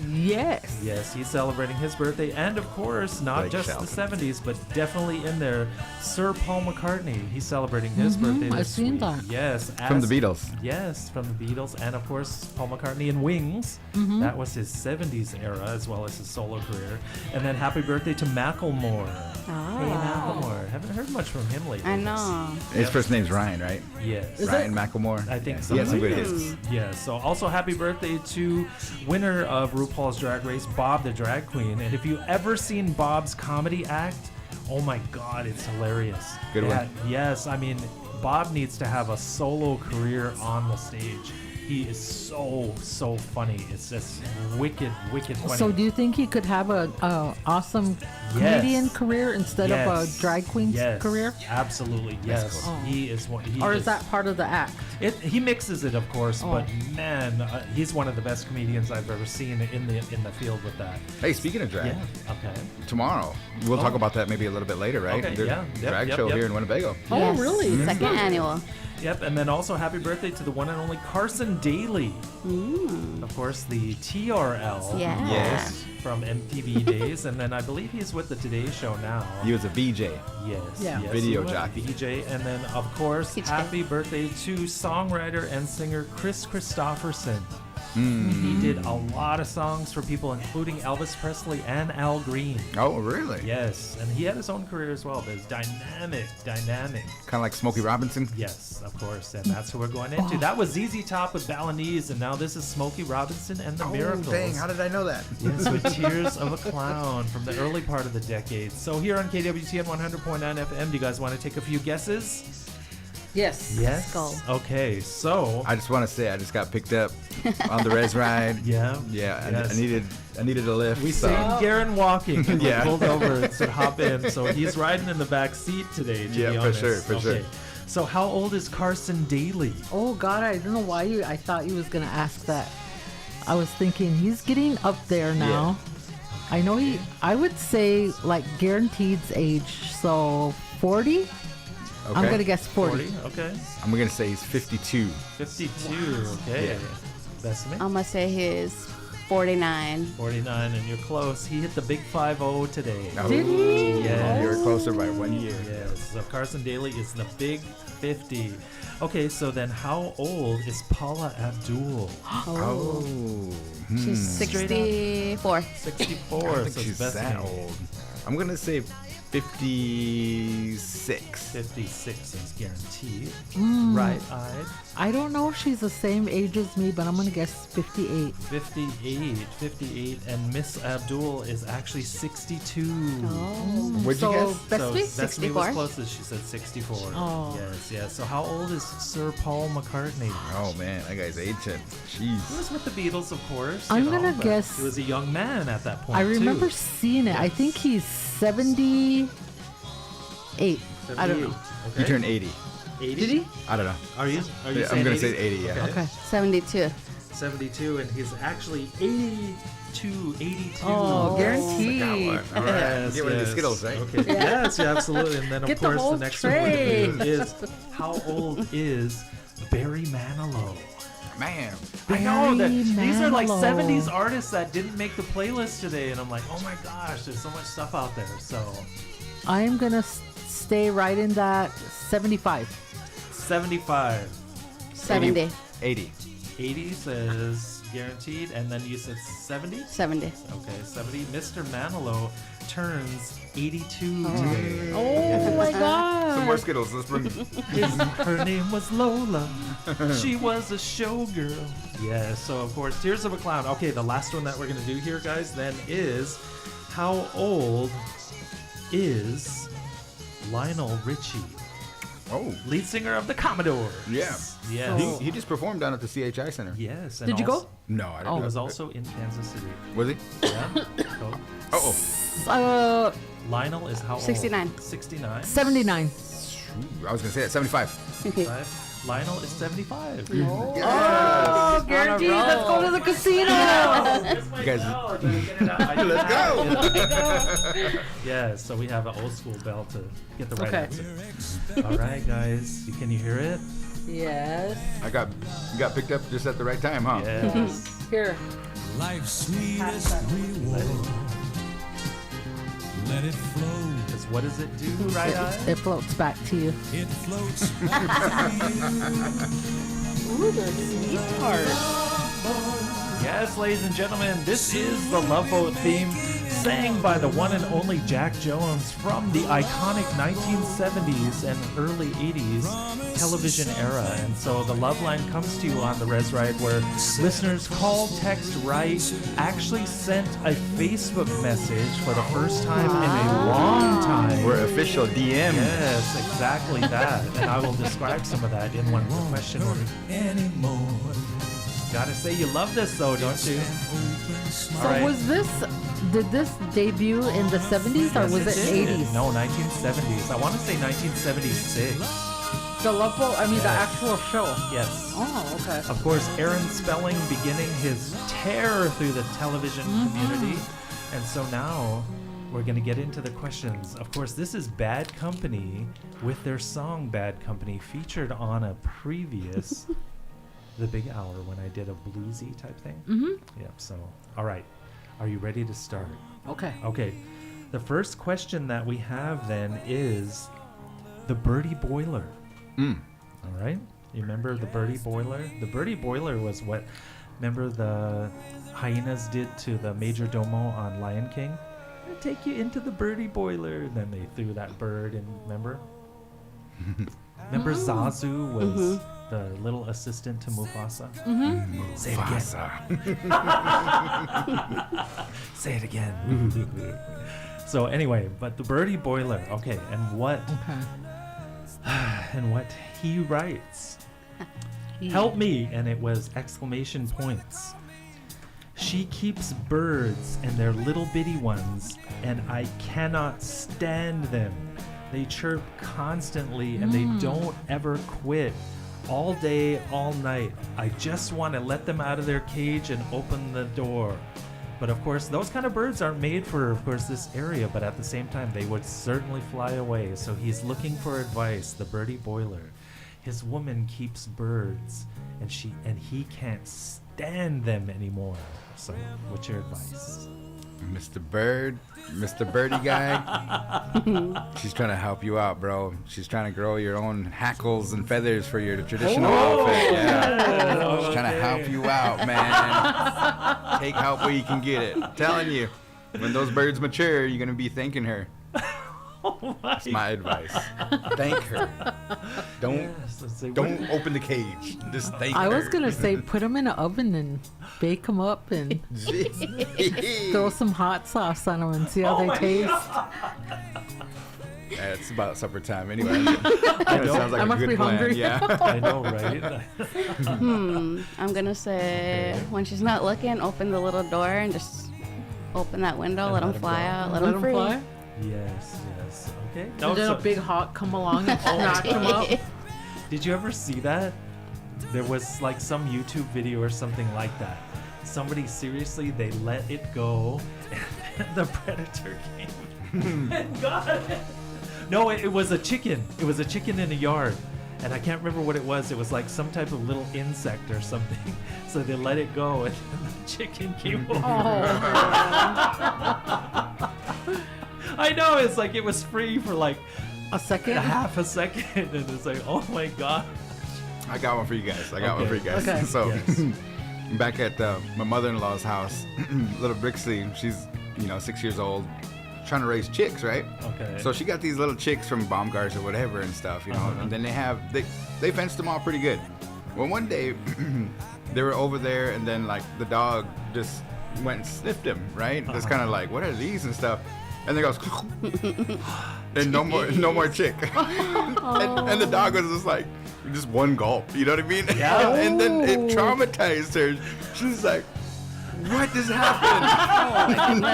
Yes. Yes, he's celebrating his birthday. And of course, not Blake just Shelton. the 70s, but definitely in there, Sir Paul McCartney. He's celebrating his birthday I've this seen week. that. Yes. From the as- Beatles. Yes, from the Beatles, and of course Paul McCartney in Wings. That was his 70s era as well as his solo career. And then happy birthday to Macklemore. Hey Macklemore, haven't heard much from him lately. I know. His first name's Ryan, right? Yes. Ryan McElmore. I think Yeah, so. He has some good hits. Yes. So also happy birthday to winner of RuPaul's Drag Race, Bob the Drag Queen. And if you ever seen Bob's comedy act, oh my God, it's hilarious. Good one. Yes, I mean, Bob needs to have a solo career on the stage. He is so funny. It's just wicked funny. So do you think he could have a awesome Yes. comedian career instead of Yes. a drag queen's Yes, career? Absolutely, yes. cool. He is one. He Or is that part of the act? He mixes it, of course, Oh. but man, he's one of the best comedians I've ever seen in the field with that. Hey, speaking of drag, Yeah. Okay. tomorrow we'll talk about that maybe a little bit later, right? Okay, There's yeah. a Yep, drag yep, show yep. here in Winnebago. Oh, Yes, really? Second annual. Yep, and then also happy birthday to the one and only Carson Daly. Of course, the TRL. Yeah. Yes. From MTV days, and then I believe he's with the Today Show now. He was a VJ. Yes. Yeah. Yes, Video he was. jockey. VJ, and then of course, VJ. happy birthday to songwriter and singer Chris Christopherson. He did a lot of songs for people, including Elvis Presley and Al Green. Oh, really? Yes, and he had his own career as well, but it's dynamic. Kind of like Smokey Robinson. Yes, of course, and that's who we're going into. That was ZZ Top with Balinese, and now this is Smokey Robinson and the Miracles. did I know that? Yes, with Tears of a Clown from the early part of the decade. So here on KWTN 100.9 FM, do you guys want to take a few guesses? Yes. Yes. go. Okay, so I just want to say I just got picked up on the REZ ride. yeah, Yeah, yes. I needed a lift. We so. saved Garen walking and Yeah. we pulled over and said hop in. So he's riding in the back seat today. To Yeah, be for honest. sure, for sure. So how old is Carson Daly? Oh God, I don't know why I thought you was gonna ask that. I was thinking he's getting up there now. I know I would say like guaranteed's age, so 40. Okay. I'm gonna guess 40. Okay. I'm gonna say he's 52. 52. Okay. Yeah. That's me. I'm gonna say his 49. 49, and you're close. He hit the big 5-0 today. Oh, Did he? Yes. You're closer by 1 year. Yes. So Carson Daly is the big 50. Okay, so then how old is Paula Abdul? Oh. She's 64. 64. I don't think so she's it's that Bethany. old. I'm gonna say 56. 56 is guaranteed. Mm. Right-eyed. I don't know if she's the same age as me, but I'm gonna guess 58. 58, and Miss Abdul is actually 62. What'd you guess? Betsy? So Bethany was 64? closest. She said 64. Oh. Yes, yes. So how old is Sir Paul McCartney? Oh man, that guy's ancient. He Jeez. was with the Beatles, of course. I'm you know, gonna but guess- he was a young man at that point. I remember too. seeing it. I think he's 78. I don't know. Okay. He turned 80. 80? Did he? I don't know. Are you? Yeah, I'm saying gonna 80? say 80. Yeah. Okay. 72. 72, and he's actually 82. Oh, guaranteed. Got one. All right. Yes, Get rid of the yes. Skittles, right? Okay. Yes, yeah, absolutely. And then of Get the course whole the next tray. one is how old is Barry Manilow? Man. I know that Barry these are like Manilow. 70s artists that didn't make the playlist today, and I'm like, oh my gosh, there's so much stuff out there. So I'm gonna stay right in that 75. 75, 70. 80. 80 says guaranteed, and then you said 70. 70. Okay, 70. Mr. Manilow turns 82 today. Oh my God. Some more Skittles. Let's bring. Her name was Lola. She was a showgirl. Yeah, so of course, Tears of a Clown. Okay, the last one that we're going to do here, guys, then is how old is Lionel Richie, Oh. lead singer of the Commodores? Yeah. Yes. He just performed down at the CHI Center. Yes. And Did you also- go? No, I He didn't. was also in Kansas City. Was he? Yeah. So, Oh. Lionel is how old? 69. 69. 79. I was gonna say that. 75. Five. Lionel is 75. Oh, guaranteed. Let's go to the casino. You guys. Let's go. Yeah, so we have an old school bell to get the right Okay. answer. All right, guys. Can you hear it? Yes. You got picked up just at the right time, huh? Yes. Here. Life's sweetest reward. Let it flow. Because what does it do, right eye? It floats back to you. It floats back to Ooh, the sweet part. Yes, ladies and gentlemen, this is the Love Boat theme sang by the one and only Jack Jones from the iconic 1970s and early 80s television era. And so the Love Line comes to you on the REZ Ride, where listeners call, text, write, actually sent a Facebook message for the first time in a long time. We're official DM. Yes, exactly that. And I will describe some of that in one question. anymore. Gotta say you love this though, don't you? So All right. did this debut in the 70s or was it did. 80s? No, 1970s. I want to say 1976. The Love Boat, I mean the actual show. Yes. Oh, okay. Of course, Aaron Spelling beginning his tear through the television community. And so now we're going to get into the questions. Of course, this is Bad Company with their song Bad Company, featured on a previous The Big Hour when I did a bluesy type thing. Yep, so, all right. Are you ready to start? Okay. Okay. The first question that we have then is the Birdie Boiler. All right. You remember the Birdie Boiler? The Birdie Boiler was what, remember the hyenas did to the Major Domo on Lion King? I'll take you into the Birdie Boiler. And then they threw that bird in, remember? Remember Zazu was the little assistant to Mufasa? Say it again. Say it again. So anyway, but the Birdie Boiler. Okay, and what he writes. Help me, and it was exclamation points. She keeps birds and their little bitty ones, and I cannot stand them. They chirp constantly and they don't ever quit. All day, all night. I just want to let them out of their cage and open the door. But of course, those kind of birds aren't made for, of course, this area. But at the same time, they would certainly fly away. So he's looking for advice, the birdie boiler. His woman keeps birds, and he can't stand them anymore. So what's your advice? Mr. Birdie guy. She's trying to help you out, bro. She's trying to grow your own hackles and feathers for your traditional outfit. Yeah. She's trying to help you out, man. Take help where you can get it. I'm telling you, when those birds mature, you're gonna be thanking her. That's my advice. Thank her. Don't open the cage. Just thank her. I was gonna say put them in an oven and bake them up and throw some hot sauce on them and see how they taste. Yeah, it's about supper time anyway. It sounds like I'm a good pretty plan. hungry. Yeah. I know, right? I'm gonna say when she's not looking, open the little door and just open that window, And let them let 'em fly go. out, let Let them 'em free. fly. Yes. Okay. And then a big hawk come along and snatch them up. Did you ever see that? There was like some YouTube video or something like that. Somebody seriously, they let it go, and the predator came and got it. No, it was a chicken. It was a chicken in a yard, and I can't remember what it was. It was like some type of little insect or something. So they let it go, and the chicken came over. I know, it's like it was free for like A second. half a second, and it's like, oh my god. I got one for you guys. Okay. So, Yes. back at my mother-in-law's house, little Brixley, she's 6 years old, trying to raise chicks, right? Okay. So she got these little chicks from Baumgars or whatever and stuff, and then they fenced them all pretty good. Well, one day they were over there, and then like the dog just went and sniffed him, right? It's kind of like, what are these and stuff, and then goes, and no more chick, and the dog was just like. Just one gulp, you know what I mean? Yeah. And then it traumatized her. She's like, what just happened?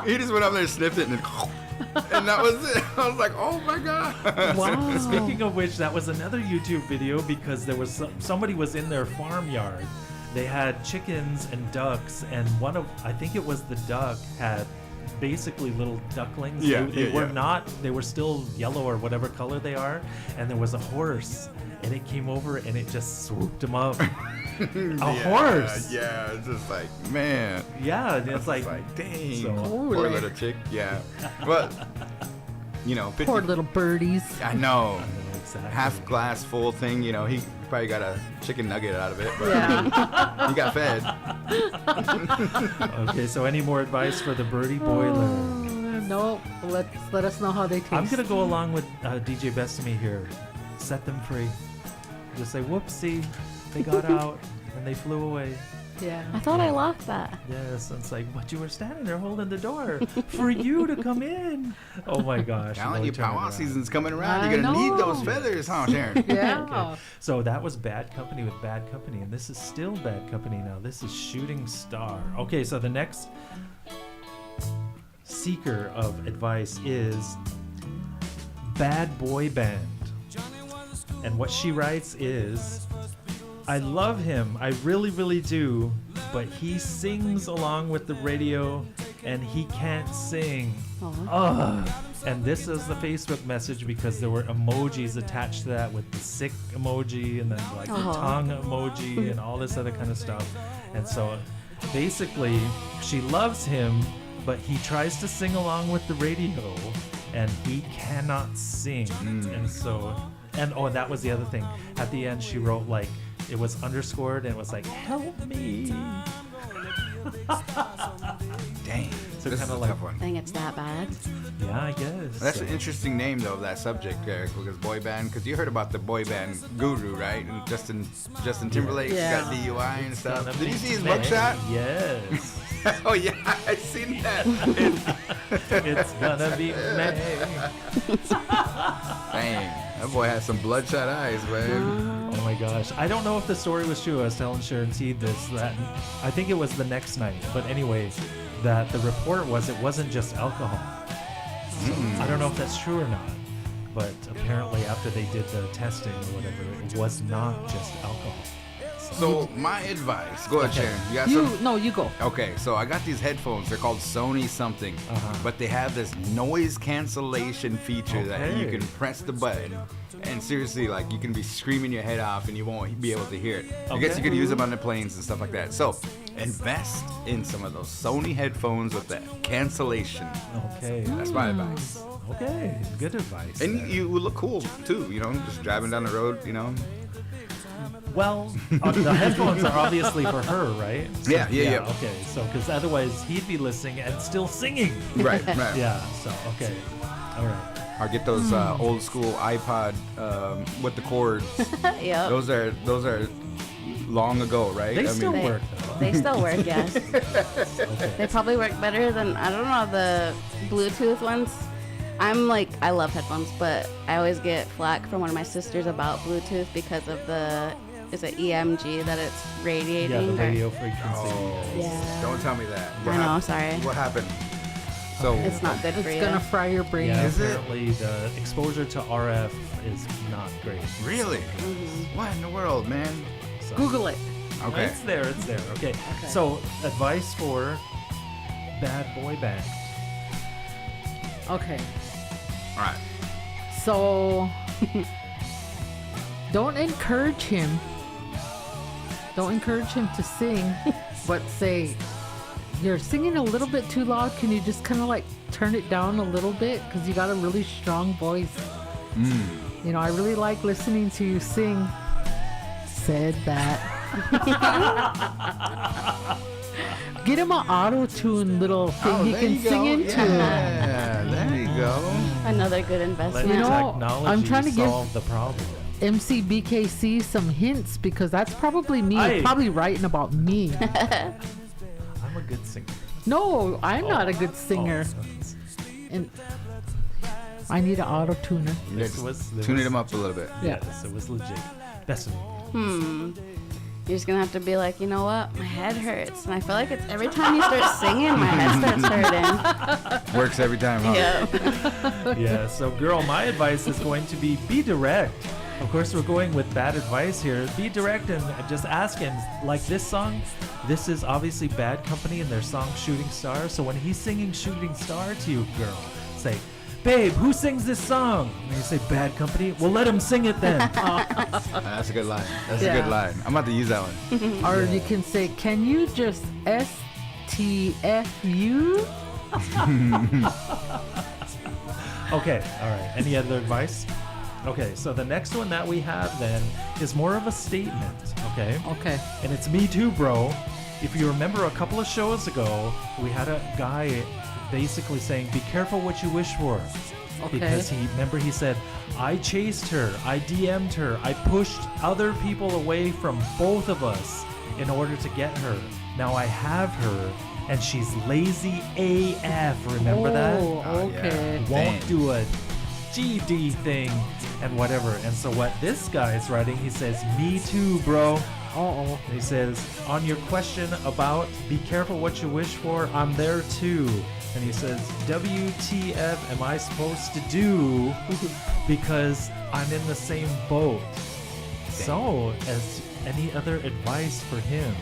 He just went up there and sniffed it, and that was it. I was like, oh my God. Wow. Speaking of which, that was another YouTube video because there was somebody was in their farmyard. They had chickens and ducks, and I think it was the duck had basically little ducklings. They were still yellow or whatever color they are, and there was a horse, and it came over and it just swooped them up. Horse. Yeah, it's just like, man. Yeah, and it's like, dang. so- Poor little chick. Yeah. But, 50, Poor little birdies. I know. Exactly. Half glass full thing, he probably got a chicken nugget out of it, but Yeah. he got fed. Okay, so any more advice for the birdie boiler? No, let us know how they taste. I'm gonna go along with DJ Bestamy here. Set them free. Just say, whoopsie, they got out and they flew away. Yeah. I thought I locked that. Yes, and it's like, but you were standing there holding the door for you to come in. Oh my gosh! Telling no you, turning powwow around. season's coming around. I You're gonna need know. those feathers, huh, Sharon? Yeah. Okay. So that was Bad Company with Bad Company, and this is still Bad Company now. This is Shooting Star. Okay, so the next seeker of advice is Bad Boy Band. And what she writes is, I love him, I really, really do, but he sings along with the radio and he can't sing. Ugh. And this is the Facebook message because there were emojis attached to that with the sick emoji and then like the tongue emoji and all this other kind of stuff. And so basically she loves him, but he tries to sing along with the radio and he cannot sing. And so, and that was the other thing. At the end she wrote like, it was underscored and it was like, help me. Dang. So This is kinda a like- tough one. Dang, it's that bad. Yeah, I guess. That's So- an interesting name, though, of that subject, Eric, because boy band. Because you heard about the boy band guru, right? And Justin Timberlake Yeah. got DUI and stuff. Gonna Did you be see his May. mugshot? Yes. Oh yeah, I seen that. It's gonna be May. Dang, that boy has some bloodshot eyes, man. Oh my gosh. I don't know if the story was true. I was telling Sharon Seed that I think it was the next night. But anyway, that the report was it wasn't just alcohol. So I don't know if that's true or not. but apparently after they did the testing or whatever, it was not just alcohol. So my advice. Go ahead, Okay. Sharon. You got some? No, you go. Okay, so I got these headphones. They're called Sony something, but they have this noise cancellation feature that you Okay. can press the button, and seriously, like you can be screaming your head off and you won't be able to hear it. I guess you could use them on the planes and stuff like that. So invest in some of those Sony headphones with that cancellation. Okay. That's my advice. Okay. Good advice. And there. you will look cool too, you know, just driving down the road, you know. Well, the headphones are obviously for her, right? So, Yeah. Okay, so because otherwise he'd be listening and still singing. Right. Yeah. So okay. All right. Or get those old school iPod with the cords. Yep. Those are long ago, right? They still They- work though. They still work, yes. Okay. They probably work better than, I don't know, the Bluetooth ones. I love headphones, but I always get flack from one of my sisters about Bluetooth because of is it EMG that it's radiating? Yeah, the or- radio frequency. Oh, Yeah. don't tell me that. I know, sorry. What happened? So It's not good for It's you. gonna fry your brain. Yeah, Is it? apparently the exposure to RF is not great. really? Mm-hmm. What in the world, man? So, Google it. Okay. It's there. Okay. So advice for bad boy band. Okay. All right. So don't encourage him. Don't encourage him to sing, but say, you're singing a little bit too loud. Can you just kind of like turn it down a little bit? Because you got a really strong voice. You know, I really like listening to you sing. Said that. Get him an auto-tune little thing he there can you sing go. into. Yeah, there you go. Another good Let investment. You know, technology I'm trying to give- solve the problem. MC BKC some hints because that's probably me. Aye. Probably writing about me. I'm a good singer. No, I'm not a good singer. Oh, And I need an auto tuner. this was Tuning them up a little bit. Yeah. Yes, it was legit. That's You're just gonna have to be like, you know what? My head hurts, and I feel like it's every time you start singing, my head starts hurting. Works every time, huh? Yeah. yeah. So, girl, my advice is going to be direct. Of course, we're going with bad advice here. Be direct and just ask him. Like this song, this is obviously Bad Company and their song Shooting Star. So when he's singing Shooting Star to you, girl, say, babe, who sings this song? And you say Bad Company. Well, let him sing it then. That's a good line. That's a Yeah. good line. I'm about to use that one. Or you can say, can you just STFU? Okay, all right. Any other advice? Okay, so the next one that we have then is more of a statement, okay? Okay. And it's me too, bro. If you remember a couple of shows ago, we had a guy basically saying, be careful what you wish for. Okay. Because he said, I chased her, I DM'd her, I pushed other people away from both of us in order to get her. Now I have her, and she's lazy AF. Remember that? Oh, okay. yeah. Won't Dang. do a GD thing and whatever. And so what this guy is writing, he says, me too, bro. Uh-oh. And he says, on your question about be careful what you wish for, I'm there too. And he says, WTF am I supposed to do because I'm in the same boat? So, as any other advice for him?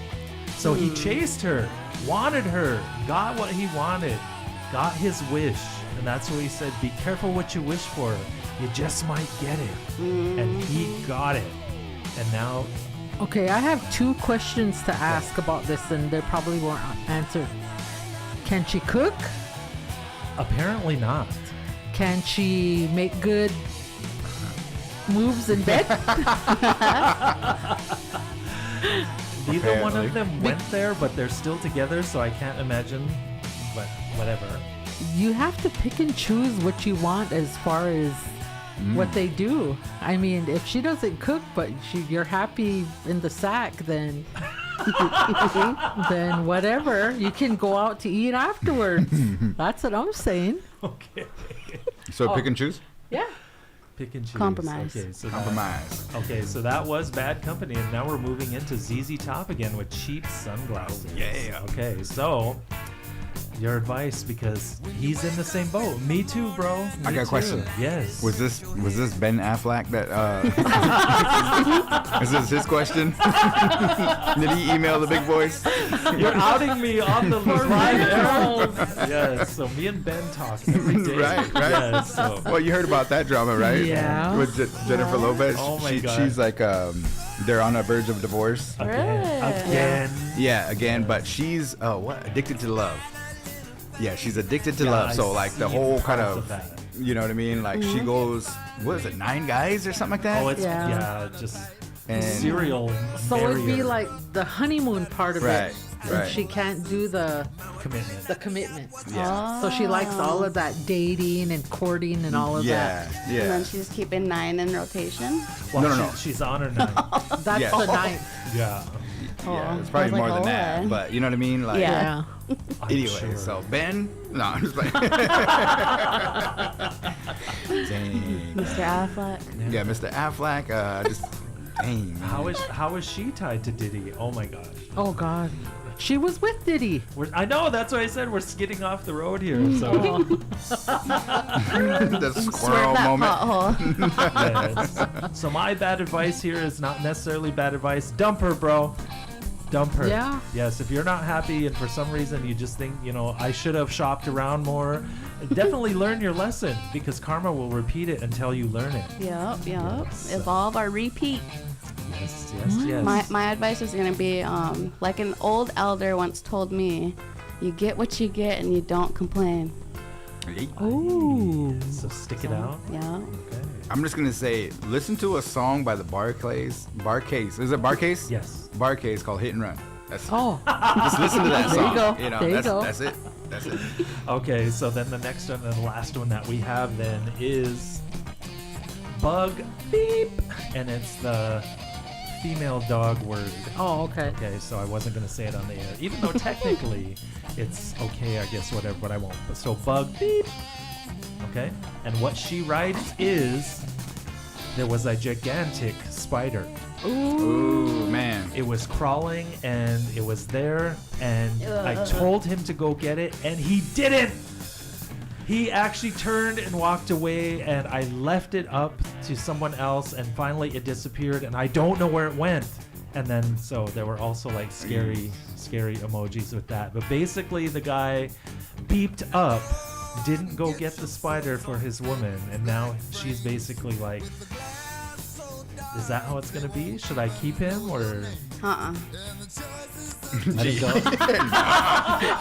So he chased her, wanted her, got what he wanted, got his wish. And that's what he said, be careful what you wish for. You just might get it. And he got it. And now Okay, I have 2 questions to ask about this, and they probably weren't answered. Can she cook? apparently not. Can she make good moves in bed? Neither one Apparently. of them went there, but they're still together, so I can't imagine. But whatever. You have to pick and choose what you want as far as what they do. I mean, if she doesn't cook, but you're happy in the sack, then then whatever. You can go out to eat afterwards. That's what I'm saying. Okay. So pick and choose? Yeah. Pick and choose. Compromise. Okay, so Compromise. that was Bad Company, and now we're moving into ZZ Top again with Cheap Sunglasses. Yeah. Okay, so your advice because he's in the same boat. Me too, bro. I got a question. Yes. Was this Ben Affleck that is this his question? Did he email the big boys? You're outing me on the live air. Yes. So me and Ben talk every day. Right. Yes, so. Well, you heard about that drama, right? Yeah. With Jennifer Lopez. Oh my God. She's like they're on the verge of divorce. Again. Yeah, again, but she's addicted to love. Yeah, she's addicted to Yeah, love. I So like the see whole kind parts of, that. you know what I mean? Like she goes, what is it, 9 guys or something like that? Oh, it's Yeah. just And- serial. So it'd be marrier like the honeymoon part of Right, it. right. And she can't do the commitment. commitment. Yeah. So she likes all of that dating and courting and all of Yeah, that. And yeah. then she's keeping 9 in rotation. Well, No. She's on her 9. That's Yeah. the ninth. Yeah. Yeah, it's I probably was like, more than oh, that. But you know what I mean? Like, Yeah. Yeah. I'm anyway, sure. so Ben, no, I'm just like, dang. Mr. Affleck. Yeah, Mr. Affleck, just, dang. Man. How is she tied to Diddy? Oh my gosh. Oh God. She was with Diddy. I know, that's why I said we're skidding off the road here. So The Swerve squirrel that moment. pothole. yes. So my bad advice here is not necessarily bad advice. Dump her, bro. Dump her. Yeah. Yes, if you're not happy and for some reason you just think, I should have shopped around more, definitely learn your lesson because karma will repeat it until you learn it. Yep. Yes. Evolve or repeat. Yes. My advice is going to be like an old elder once told me, you get what you get and you don't complain. Ooh. So stick it out. Yeah. Okay. I'm just gonna say, listen to a song by the Barclays. Is it Barclays? Yes. Barclays called "Hit and Run." That's Oh. just listen to that There you song. go. know, There you that's, go. that's it. That's it. Okay, so then the next one and the last one that we have then is Bug Beep. And it's the female dog word. Oh, okay. Okay, so I wasn't going to say it on the air. Even though technically it's okay, I guess, whatever, but I won't. But so Bug Beep. Okay, and what she writes is there was a gigantic spider. Ooh, man. It was crawling and it was there, and I told him to go get it, and he didn't. He actually turned and walked away, and I left it up to someone else, and finally it disappeared, and I don't know where it went. And then, so there were also like scary emojis with that. But basically, the guy beeped up, didn't go get the spider for his woman, and now she's basically like, is that how it's gonna be? Should I keep him or let him go?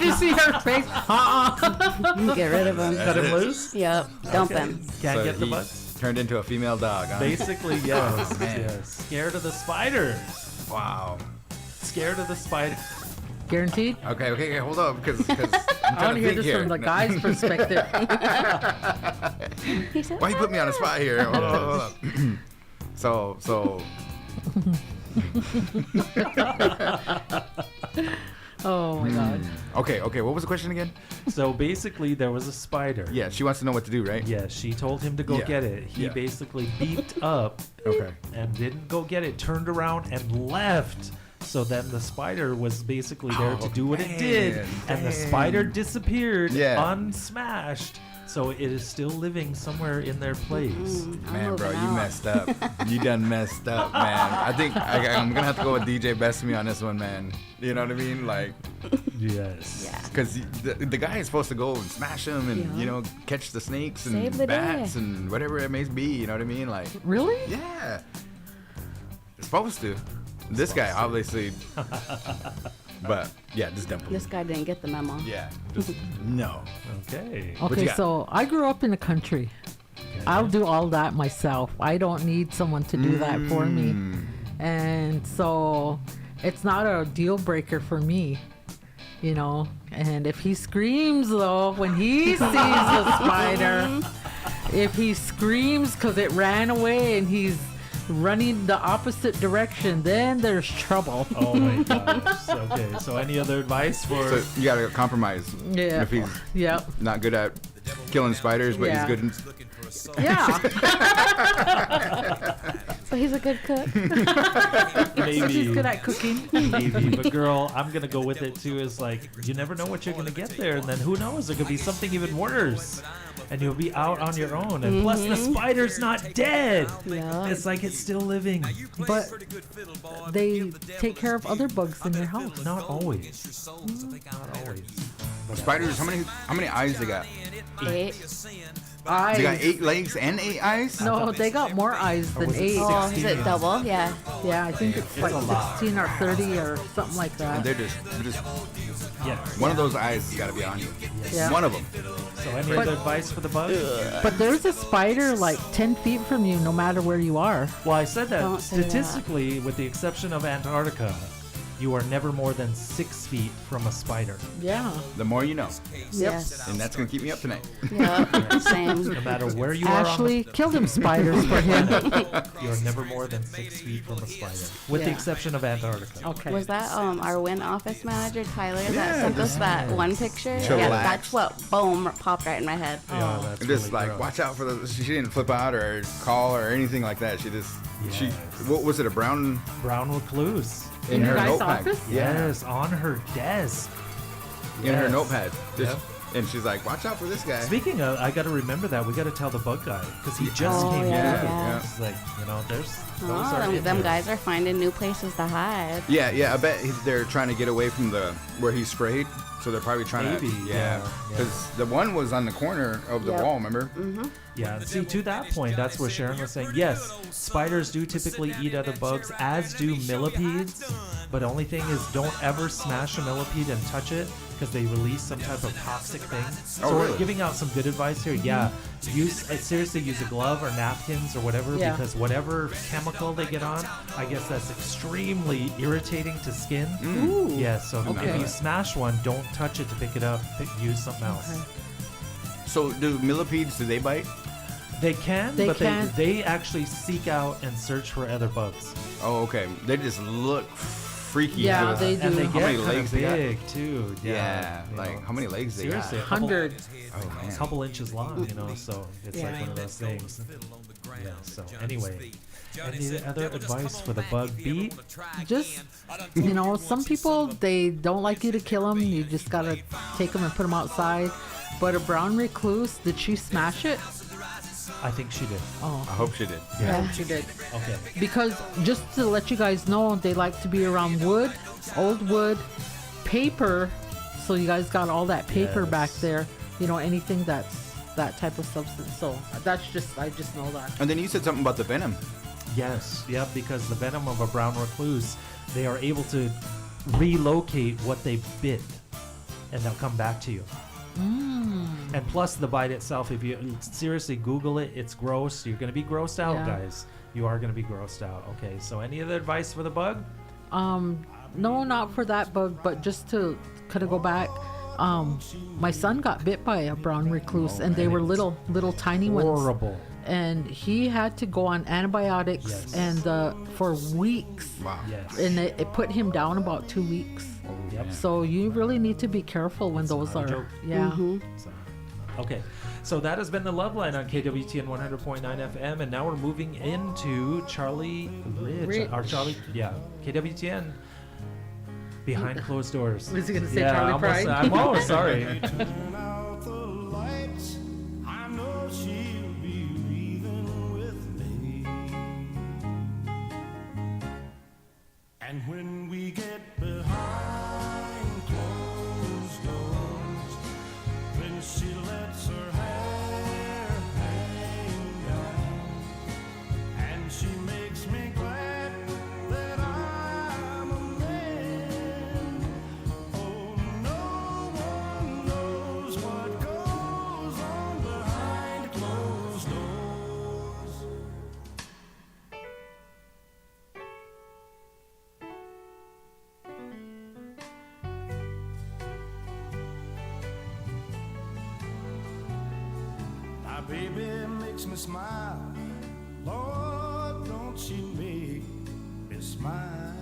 You see her face? Get rid of him. Cut him loose? Yep. Dump Okay. him. Can't So get the he bugs? Turned into a female dog. Huh? Basically, yes. man. Yes. Scared of the spider. Wow. Scared of the spider. Guaranteed? Okay, hold up, because I'm I trying want to to hear think this here. from the guy's perspective. He said, Why you put me on the spot here? Hold up. So. Oh my God. Okay. What was the question again? So basically, there was a spider. Yeah, she wants to know what to do, right? Yeah, she told him to go Yeah. get it. He Yeah. basically beeped up Okay. and didn't go get it, turned around and left. So then the spider was basically there to do what it did, man, and the dang. spider disappeared, Yeah. unsmashed. So it is still living somewhere in their place. Man, bro, moving you out. messed up. You done messed up, man. I think I'm gonna have to go with DJ Best Me on this one, man. You know what I mean? Like, Yes. Yeah. because the guy is supposed to go and smash them and Yeah. catch the snakes and Save the bats day. and whatever it may be. You know what I mean? Like, Really? yeah, it's supposed to. This guy obviously, but yeah, just dump him. this guy didn't get the memo. Yeah, just no. Okay. you Okay, got? so I grew up in the country. I'll do all that myself. I don't need someone to do that for me. And so it's not a deal breaker for me, And if he screams, though, when he sees the spider, if he screams because it ran away and he's running the opposite direction, then there's trouble. Oh my gosh. Okay. So any other advice for? So you gotta compromise. Yeah. If he's Yep. not good at killing spiders, but Yeah. he's good in Yeah. But he's a good cook. Maybe. She's good at cooking. Maybe, but girl, I'm gonna go with it too. Is like you never know what you're gonna get there, and then who knows? There could be something even worse, and you'll be out on your own. And plus, the spider's not dead. Yeah. It's like it's still living. But they take care of other bugs in your house. Not always. Not always. Spiders, how many eyes they got? 8. They got Eyes. 8 legs and 8 eyes? No, they got more eyes than was it 8. Oh, is 16. it double? Yeah. Yeah, I think it's like a lot. 16 or 30 or something like And that. they're just Yeah. one of those eyes has got to be on you. Yeah. One of them. So any other advice for the bug? But there's a spider like 10 feet from you no matter where you are. Well, I said that Don't say that. statistically, with the exception of Antarctica, you are never more than 6 feet from a spider. Yeah. The more you know. Yes. And that's going to keep me up tonight. Yep. Same. No matter where you Ashley killed them spiders for him. are on the, you're never more than 6 feet from a spider, with the Yeah. exception of Antarctica. Okay. Was that our Win office manager Tyler Yeah, that sent us just that one picture? chillax. Yeah, that's what boom popped right in my head. Yeah, that's And just really like, gross. watch out for the. She didn't flip out or call or anything like that. She just. She. Yes. What was it? A brown Brown recluse. in your her guys' notepad. office? Yes, on her desk. In her Yes. notepad. Just- Yep. And she's like, watch out for this guy. Speaking of, I got to remember that. We got to tell the bug guy because he just Oh, came yeah, through. yeah. It's like, you know, there's those Oh, are in them there. guys are finding new places to hide. Yeah. I bet they're trying to get away from the where he sprayed. So they're probably trying Maybe, to. yeah. Because the one was on the corner of the Yep. wall. Remember? Yeah, and see, to that point, that's where Sharon was saying, yes, spiders do typically eat other bugs, as do millipedes. But the only thing is, don't ever smash a millipede and touch it, because they release some type of toxic thing. So Oh, we're really? giving out some good advice here. Yeah, seriously use a glove or napkins or whatever, Yeah. because whatever chemical they get on, I guess that's extremely irritating to skin. Ooh. Yeah, so Okay. if you smash one, don't touch it to pick it up. Use something else. Okay. So do millipedes? Do they bite? They can, They but can. they actually seek out and search for other bugs. Oh, okay. They just look freaky. Yeah, to they us. do. And they How get many kind legs of they got? big too. Yeah, Yeah, you like know. how many legs they got? Seriously, 100. Oh a man. couple inches long, you know. So it's like Yeah. one of those things. Yeah. So anyway, any other advice for the bug beat? Just, some people, they don't like you to kill them. You just got to take them and put them outside. But a brown recluse, did she smash it? I think she did. Oh, I hope she did. yeah, she did. Okay. Because just to let you guys know, they like to be around wood, old wood, paper. So you guys got all that paper Yes. back there. Anything that's that type of substance. So I just know that. And then you said something about the venom. Yes. Yeah. Because the venom of a brown recluse, they are able to relocate what they bit, and they'll come back to you. And plus the bite itself, if you seriously Google it, it's gross. You're going to be grossed out, Yeah. guys. You are going to be grossed out. Okay, so any other advice for the bug? No, not for that bug, but just to kind of go back. My son got bit by a brown recluse, and they were little tiny ones. Horrible. And he had to go on antibiotics Yes. and for weeks. Wow. Yes. And it put him down about 2 weeks. Yep. So you really need to be careful when those not a are. joke. Yeah. So, okay, so that has been the Love Line on KWTN 100.9 FM, and now we're moving into Charlie Ridge. Our Charlie, yeah, KWTN. Behind closed doors. Was he gonna say yeah, Charlie almost, Pride? I'm almost sorry. Turn out the lights. I know she'll be leaving with me. And when we get behind closed doors, when she lets her hair hang down, and she makes me glad that I'm a man. Oh, no one knows what goes on behind closed doors. My baby makes me smile. Lord, don't she make me smile?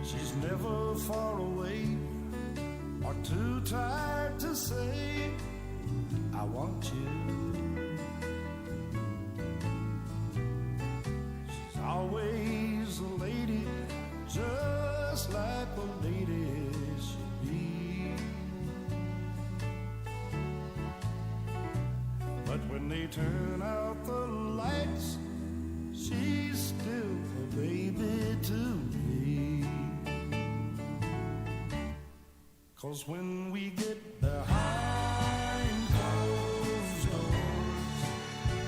She's never far away or too tired to say, I want you. when they turn out the lights, she's still a baby to me. 'Cause when we get behind closed doors,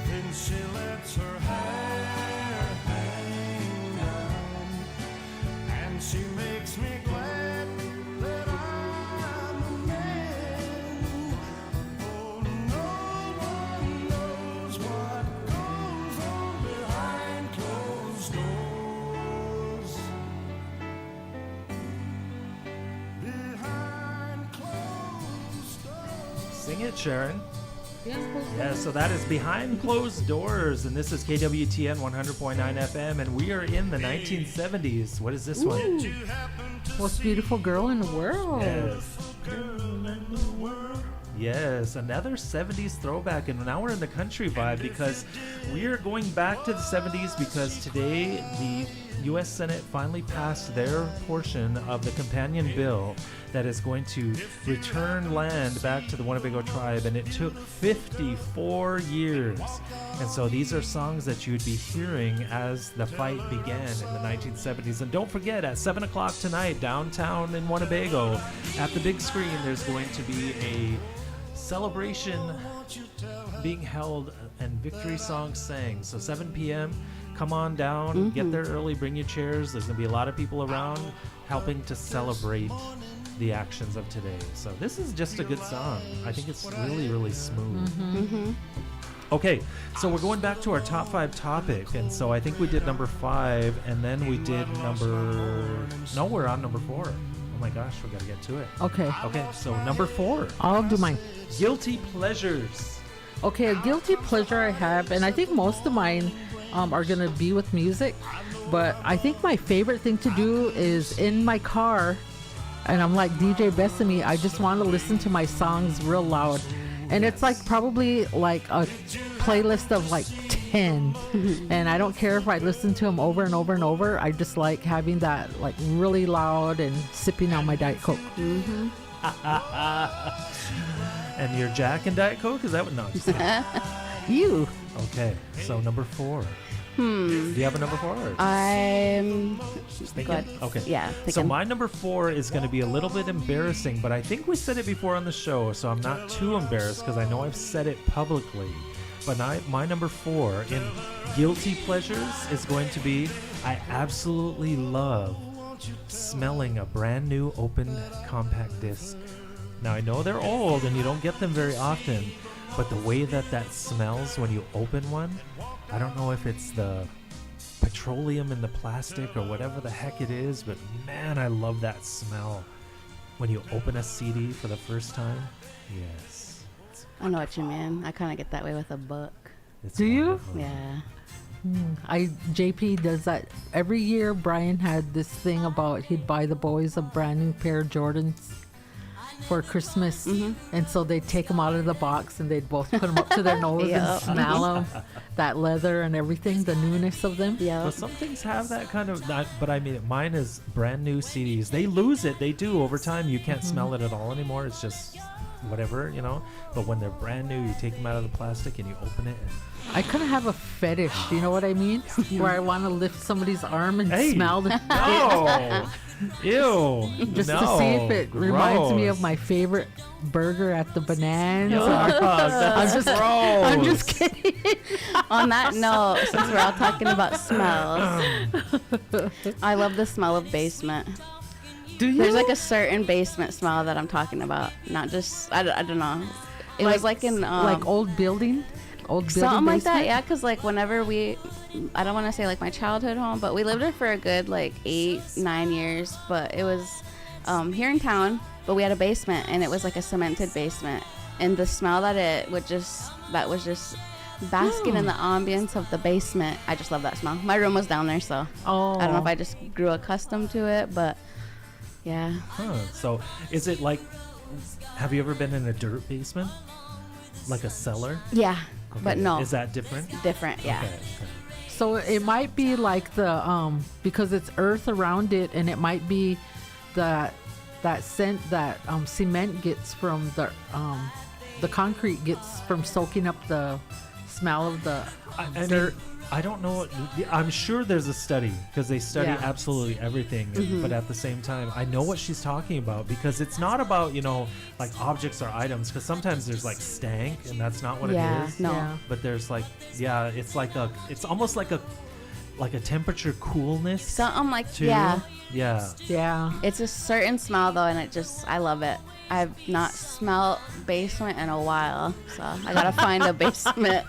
then she lets her hair hang down, and she makes me glad that I'm a man. Oh, no one knows what goes on behind closed doors. Behind closed doors. Sing it, Sharon. Yeah, so that is Behind Closed Doors, and this is KWTN 100.9 FM, and we are in the 1970s. What is this one? Most beautiful girl in the world. Yes. Yes, another 70s throwback, and now we're in the country vibe because we are going back to the 70s because today the U.S. Senate finally passed their portion of the companion bill that is going to return land back to the Winnebago tribe, and it took 54 years. And so these are songs that you would be hearing as the fight began in the 1970s. And don't forget, at 7 o'clock tonight, downtown in Winnebago, at the big screen, there's going to be a celebration being held and victory songs sang. So 7 p.m., come on down, get there early, bring your chairs. There's going to be a lot of people around helping to celebrate the actions of today. So this is just a good song. I think it's really, really smooth. Okay, so we're going back to our top 5 topic, and so I think we did number 5, and then we did we're on number 4. Oh my gosh, we gotta get to it. Okay. Okay, so number 4, I'll do mine. guilty pleasures. Okay, a guilty pleasure I have, and I think most of mine are going to be with music, but I think my favorite thing to do is in my car, and I'm like DJ Bessamy, I just want to listen to my songs real loud. And it's like probably like a playlist of like 10. And I don't care if I listen to them over and over and over. I just like having that like really loud and sipping on my Diet Coke. And your Jack and Diet Coke? Is that what? No, I'm just kidding. You. Okay, so number 4. Do you have a number 4? Or I'm just thinking? go ahead. Okay. Yeah. So thinking. my number 4 is going to be a little bit embarrassing, but I think we said it before on the show, so I'm not too embarrassed because I know I've said it publicly. But my number 4 in guilty pleasures is going to be I absolutely love smelling a brand new open compact disc. Now I know they're old and you don't get them very often, but the way that smells when you open one, I don't know if it's the petroleum in the plastic or whatever the heck it is, but man, I love that smell when you open a CD for the first time. Yes. I know what you mean. I kind of get that way with a book. It's Do you? wonderful. Yeah. JP does that every year. Brian had this thing about he'd buy the boys a brand new pair of Jordans for Christmas, and so they'd take them out of the box and they'd both put them up to their nose Yep. and smell them, that leather and everything, the newness of them. Yeah. Well, some things have that kind of, but I mean, mine is brand new CDs. They lose it. They do over time. You can't smell it at all anymore. It's just whatever, you know. But when they're brand new, you take them out of the plastic and you open it. And I kind of have a fetish, you know what I mean? Where I want to lift somebody's arm and Hey, smell the no, ew, just no, to see if it reminds me of gross. my favorite burger at the Bonanza. Yuck, that's I'm gross. just kidding. On that note, since we're all talking about smells, I love the smell of basement. Do you? There's like a certain basement smell that I'm talking about. Not just, I don't know. It was like in like old building something like that, basement? yeah, because like whenever I don't want to say like my childhood home, but we lived there for a good like 8-9 years, but it was here in town, but we had a basement and it was like a cemented basement, and the smell that was just basking in the ambience of the basement. I just love that smell. My room was down there, so I don't know if I just grew accustomed to it, but yeah. So is it like, have you ever been in a dirt basement? Like a cellar? Yeah, Okay. but no. Is that different? Different, yeah. Okay. So it might be like the because it's earth around it, and it might be that scent that cement gets from the concrete gets from soaking up the smell of the I mean, dirt. I don't know. I'm sure there's a study because they study Yeah. absolutely everything. But at the same time, I know what she's talking about because it's not about, like objects or items. Because sometimes there's like stank and that's not what Yeah, it is. no. Yeah. But there's like, it's almost like a temperature coolness. Something like, too. yeah. Yeah. Yeah. It's a certain smell though, and I love it. I've not smelled basement in a while, so I gotta find a basement.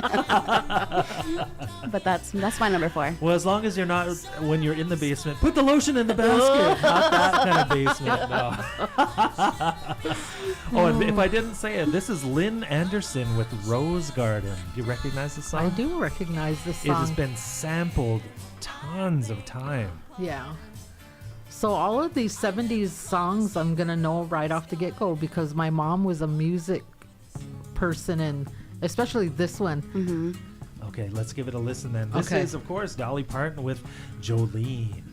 But that's my number 4. Well, as long as you're not, when you're in the basement, put the lotion in the basket. Not that kind of basement, no. Oh, and if I didn't say it, this is Lynn Anderson with Rose Garden. Do you recognize the song? I do recognize this It has song. been sampled tons of time. Yeah. So all of these 70s songs I'm going to know right off the get-go because my mom was a music person, and especially this one. Okay, let's give it a listen then. This Okay. is, of course, Dolly Parton with Jolene.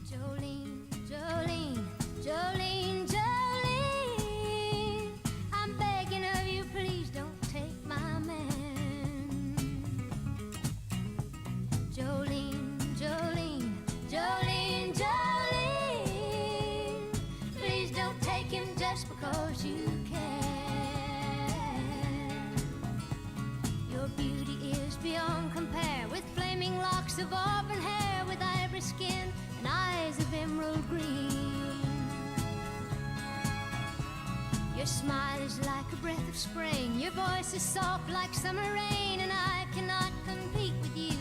Jolene, Jolene, Jolene, Jolene, I'm begging of you, please don't take my man. Jolene, Jolene, Jolene, Jolene, please don't take him just because you can. Your beauty is beyond compare, with flaming locks of auburn hair, with ivory skin and eyes of emerald green. Your smile is like a breath of spring, your voice is soft like summer rain, and I cannot compete with you,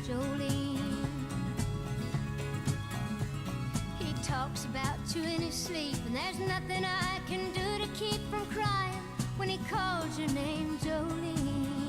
Jolene. He talks about you in his sleep, and there's nothing I can do to keep from crying when he calls your name, Jolene.